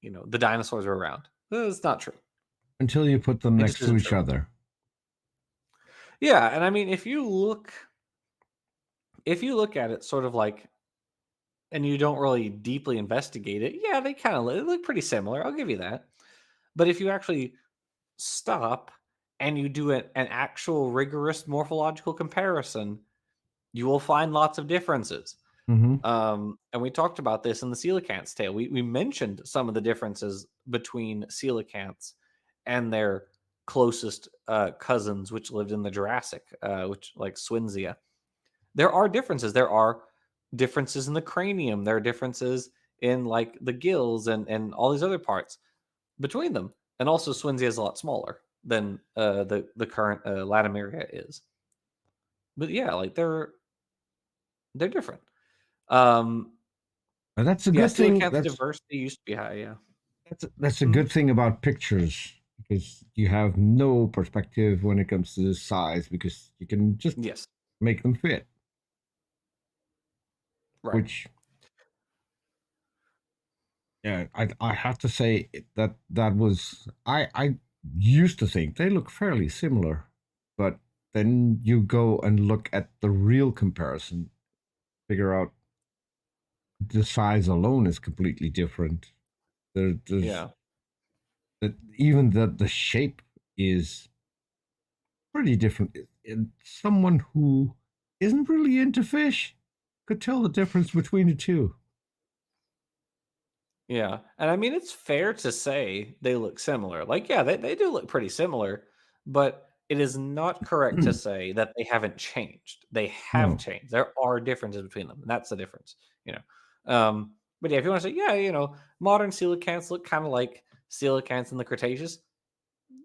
the dinosaurs were around. It's not true until you put them next to each other. Yeah, and I mean, if you look at it, sort of like, and you don't really deeply investigate it, yeah, they kind of look pretty similar. I'll give you that. But if you actually stop and you do an actual rigorous morphological comparison, you will find lots of differences. And we talked about this in the coelacanth's tale. We mentioned some of the differences between coelacanths and their closest cousins, which lived in the Jurassic, which like Swinzia. There are differences. There are differences in the cranium. There are differences in like the gills and all these other parts between them. And also Swinzia is a lot smaller than the current Latimeria is. But yeah, like they're different. That's a good thing. Coelacanth diversity used to be high. Yeah, that's a good thing about pictures, because you have no perspective when it comes to the size, because you can just make them fit. Right. Which, yeah, I have to say that was I used to think they look fairly similar, but then you go and look at the real comparison, figure out the size alone is completely different. Even the shape is pretty different. Someone who isn't really into fish could tell the difference between the two. Yeah, and I mean, it's fair to say they look similar. Like, yeah, they do look pretty similar, but it is not correct to say that they haven't changed. They have changed. There are differences between them, and that's the difference. But yeah, if you want to say, yeah, modern coelacanths look kind of like coelacanths in the Cretaceous.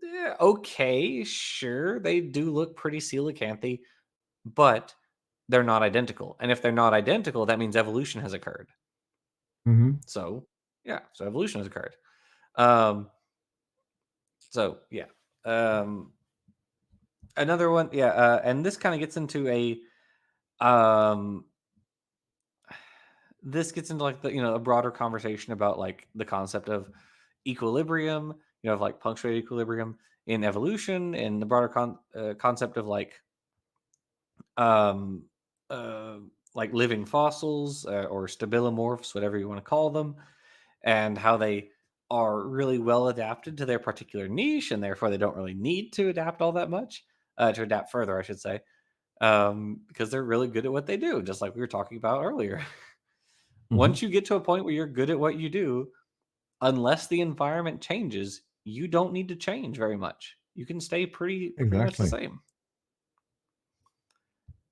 Yeah, okay, sure, they do look pretty coelacanthy, but they're not identical. And if they're not identical, that means evolution has occurred. So yeah, so evolution has occurred. So yeah, another one, yeah, and this kind of gets into this gets into like the a broader conversation about like the concept of equilibrium, of like punctuated equilibrium in evolution, and the broader concept of like living fossils or stabilimorphs, whatever you want to call them, and how they are really well adapted to their particular niche, and therefore they don't really need to adapt all that much, to adapt further, I should say, because they're really good at what they do, just like we were talking about earlier. Once you get to a point where you're good at what you do, unless the environment changes, you don't need to change very much. You can stay pretty much the Exactly. same.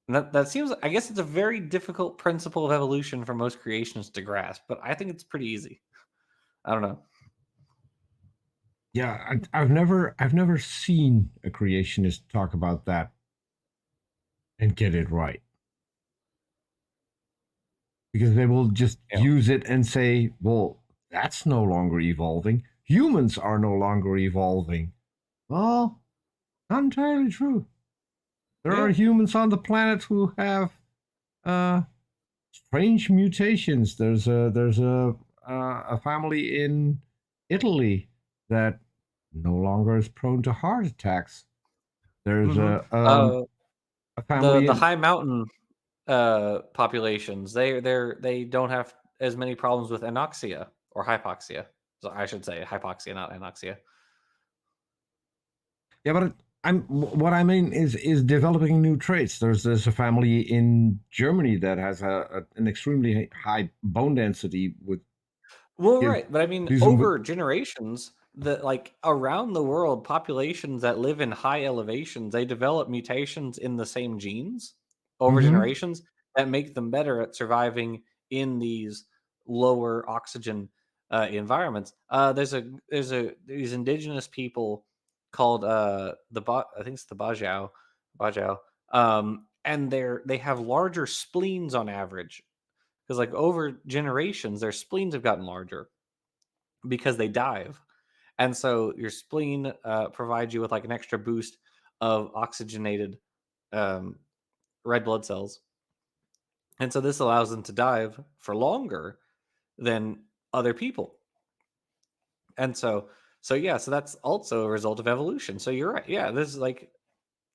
And that seems, I guess it's a very difficult principle of evolution for most creationists to grasp, but I think it's pretty easy. I don't know. Yeah, I've never seen a creationist talk about that and get it right. Because they will just Yeah. use it and say, well, that's no longer evolving. Humans are no longer evolving. Well, not entirely true. There are Yeah. humans on the planet who have strange mutations. There's a family in Italy that no longer is prone to heart attacks. There's a family The in high mountain populations, they don't have as many problems with anoxia or hypoxia. So I should say hypoxia, not anoxia. yeah, but what I mean is developing new traits. There's a family in Germany that has an extremely high bone density with Well, give right, but I mean, these with over generations, like around the world, populations that live in high elevations, they develop mutations in the same genes over Mhm. generations that make them better at surviving in these lower oxygen environments. There's these indigenous people called I think it's the Bajau, and they have larger spleens on average because like over generations their spleens have gotten larger because they dive, and so your spleen provides you with like an extra boost of oxygenated um, red blood cells, and so this allows them to dive for longer than other people. And so that's also a result of evolution. So you're right, yeah, this is like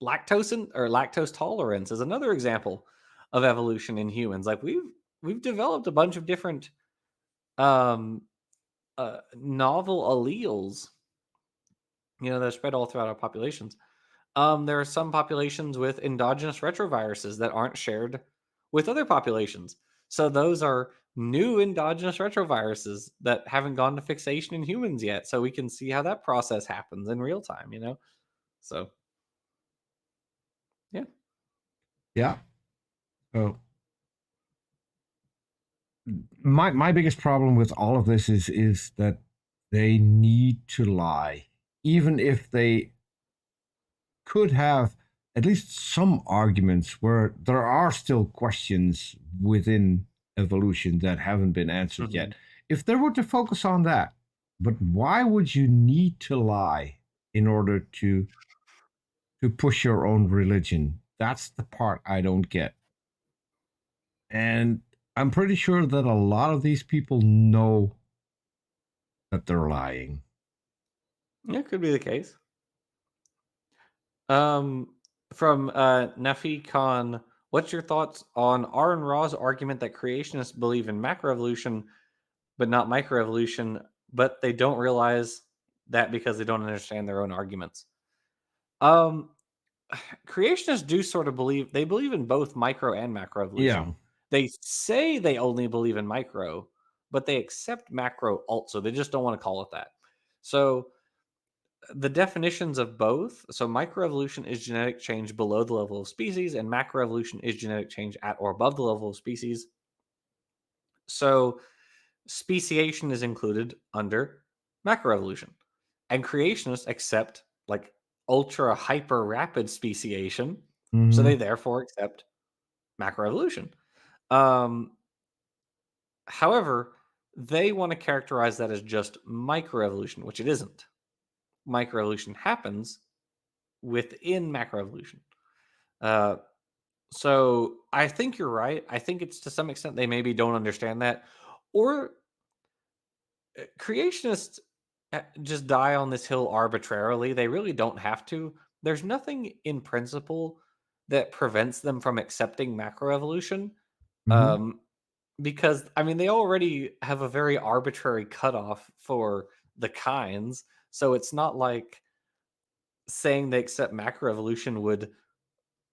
lactose tolerance is another example of evolution in humans. Like we've developed a bunch of different um novel alleles, that are spread all throughout our populations. There are some populations with endogenous retroviruses that aren't shared with other populations. So those are new endogenous retroviruses that haven't gone to fixation in humans yet. So we can see how that process happens in real time. So yeah. Yeah. So my biggest problem with all of this is that they need to lie, even if they could have at least some arguments where there are still questions within evolution that haven't been answered yet. If they were to focus on that, but why would you need to lie in order to push your own religion? That's the part I don't get. And I'm pretty sure that a lot of these people know that they're lying. Yeah, could be the case. From Nafi Khan, what's your thoughts on Aaron Ra's argument that creationists believe in macroevolution but not microevolution, but they don't realize that because they don't understand their own arguments? Um, Creationists do sort of believe in both micro and macroevolution. Yeah. They say they only believe in micro, but they accept macro also. They just don't want to call it that. So the definitions of both, so microevolution is genetic change below the level of species, and macroevolution is genetic change at or above the level of species. So speciation is included under macroevolution, and creationists accept like ultra hyper rapid speciation, so they therefore accept macroevolution. However, they want to characterize that as just microevolution, which it isn't. Microevolution happens within macroevolution. So I think you're right. I think it's to some extent they maybe don't understand that, or creationists just die on this hill arbitrarily. They really don't have to. There's nothing in principle that prevents them from accepting macroevolution. Because I mean, they already have a very arbitrary cutoff for the kinds, so it's not like saying they accept macroevolution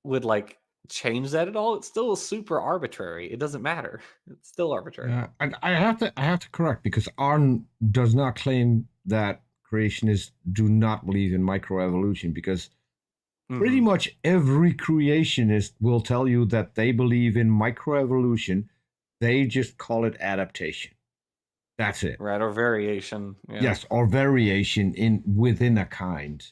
would like change that at all. It's still super arbitrary. It doesn't matter. It's still arbitrary. And I have to correct, because Arn does not claim that creationists do not believe in microevolution, because pretty Mhm. much every creationist will tell you that they believe in microevolution. They just call it adaptation. That's it. Right, or variation. Yeah. Yes, or variation in within a kind,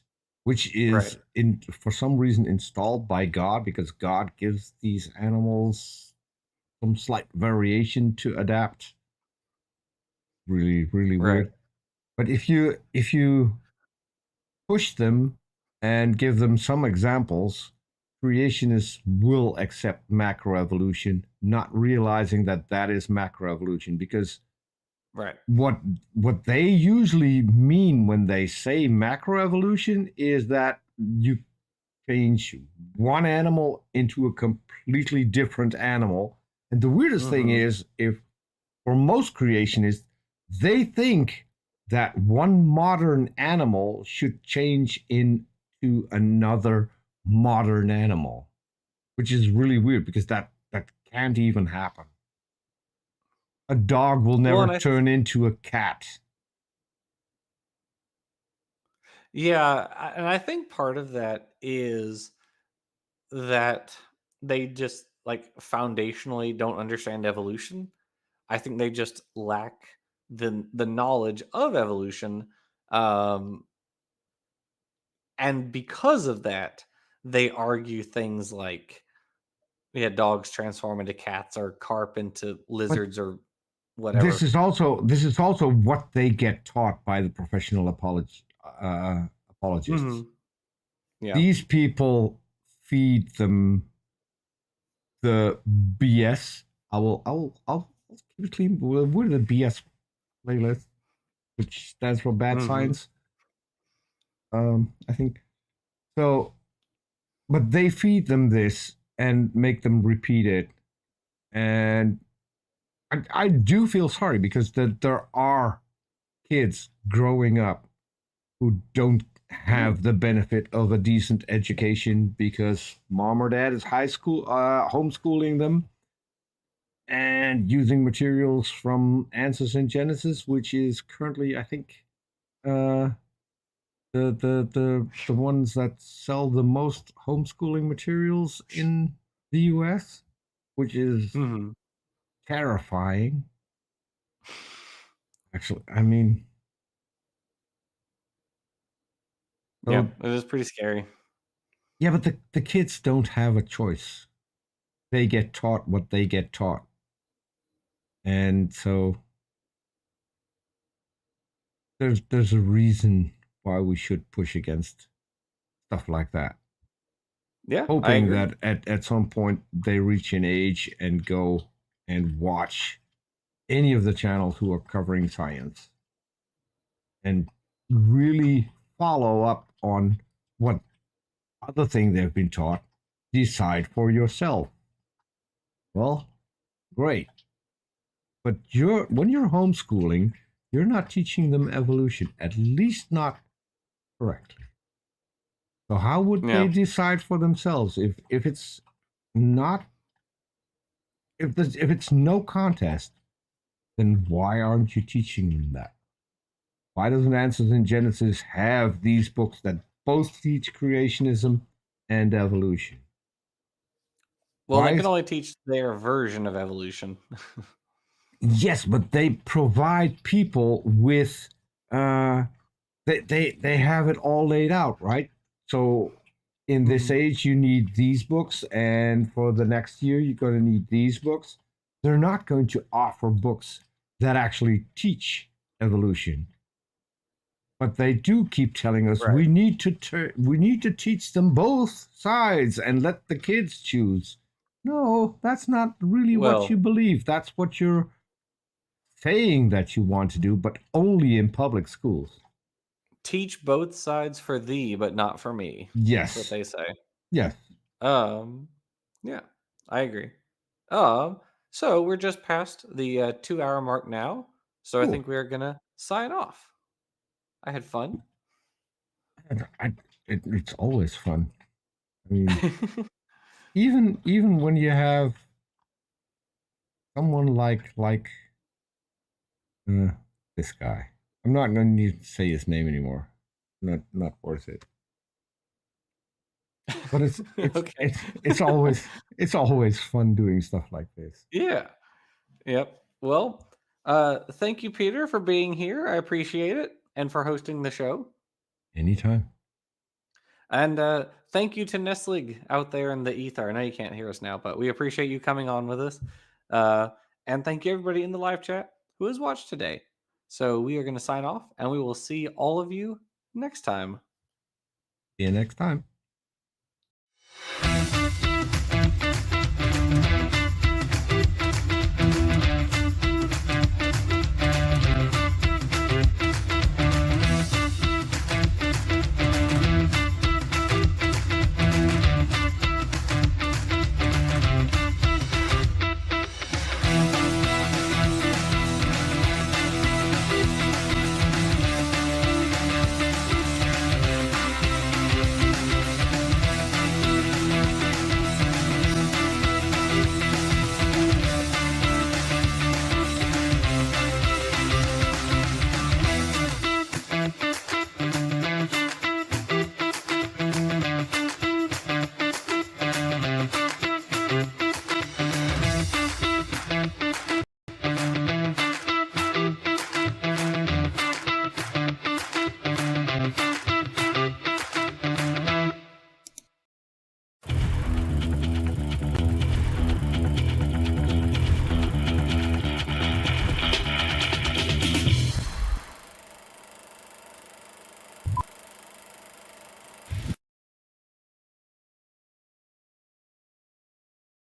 which is Right. in for some reason installed by God, because God gives these animals some slight variation to adapt. Really, really Right. weird. But if you push them and give them some examples, creationists will accept macroevolution, not realizing that that is macroevolution, because Right. what they usually mean when they say macroevolution is that you change one animal into a completely different animal. And the weirdest thing Mhm. is, if for most creationists, they think that one modern animal should change into another modern animal, which is really weird, because that can't even happen. A dog will Well, never and I turn into a cat. yeah, and I think part of that is that they just like foundationally don't understand evolution. I think they just lack the knowledge of evolution, um, and because of that, they argue things like, yeah, dogs transform into cats or carp into But lizards or this whatever. is also what they get taught by the professional apologists. Mhm. Yeah. These people feed them the BS. I'll keep it clean. We're the BS playlist, which stands for bad Mhm. science. I think so. But they feed them this and make them repeat it, and I do feel sorry, because there are kids growing up who don't Yeah. have the benefit of a decent education, because mom or dad is homeschooling them and using materials from Answers in Genesis, which is currently, I think, uh, the ones that sell the most homeschooling materials in the U.S., which is Mhm. terrifying. Actually, I mean, Yeah, so it is pretty scary. yeah, but the kids don't have a choice. They get taught what they get taught, and so there's a reason why we should push against stuff like that, Yeah, I hoping agree. that at some point they reach an age and go and watch any of the channels who are covering science, and really follow up on what other thing they've been taught. Decide for yourself. Well, great. But when you're homeschooling, you're not teaching them evolution, at least not correctly. So how would they Yeah. decide for themselves if it's not if it's no contest? Then why aren't you teaching them that? Why doesn't Answers in Genesis have these books that both teach creationism and evolution? Well, Why they can is only teach their version of evolution. Yes, but they provide people with uh they have it all laid out, right? So in this Mhm. age you need these books, and for the next year you're going to need these books. They're not going to offer books that actually teach evolution, but they do keep telling us Right. we need to teach them both sides and let the kids choose. No, that's not really what you Well, believe. That's what you're saying that you want to do, but only in public schools. teach both sides for thee, but not for me. That's what Yes. they say. Yes. Um, yeah, I agree. So we're just past the 2 hour mark now. So I Cool. think we're gonna sign off. I had fun. I, it's always fun. I mean, even when you have someone like this guy. I'm not gonna need to say his name anymore. Not worth it. But Okay. it's always fun doing stuff like this. Yeah. Yep. Well, thank you, Peter, for being here. I appreciate it, and for hosting the show. Anytime. And thank you to Nestlig out there in the ether. I know you can't hear us now, but we appreciate you coming on with us. And thank you everybody in the live chat who has watched today. So we are going to sign off, and we will see all of you next time. See you next time.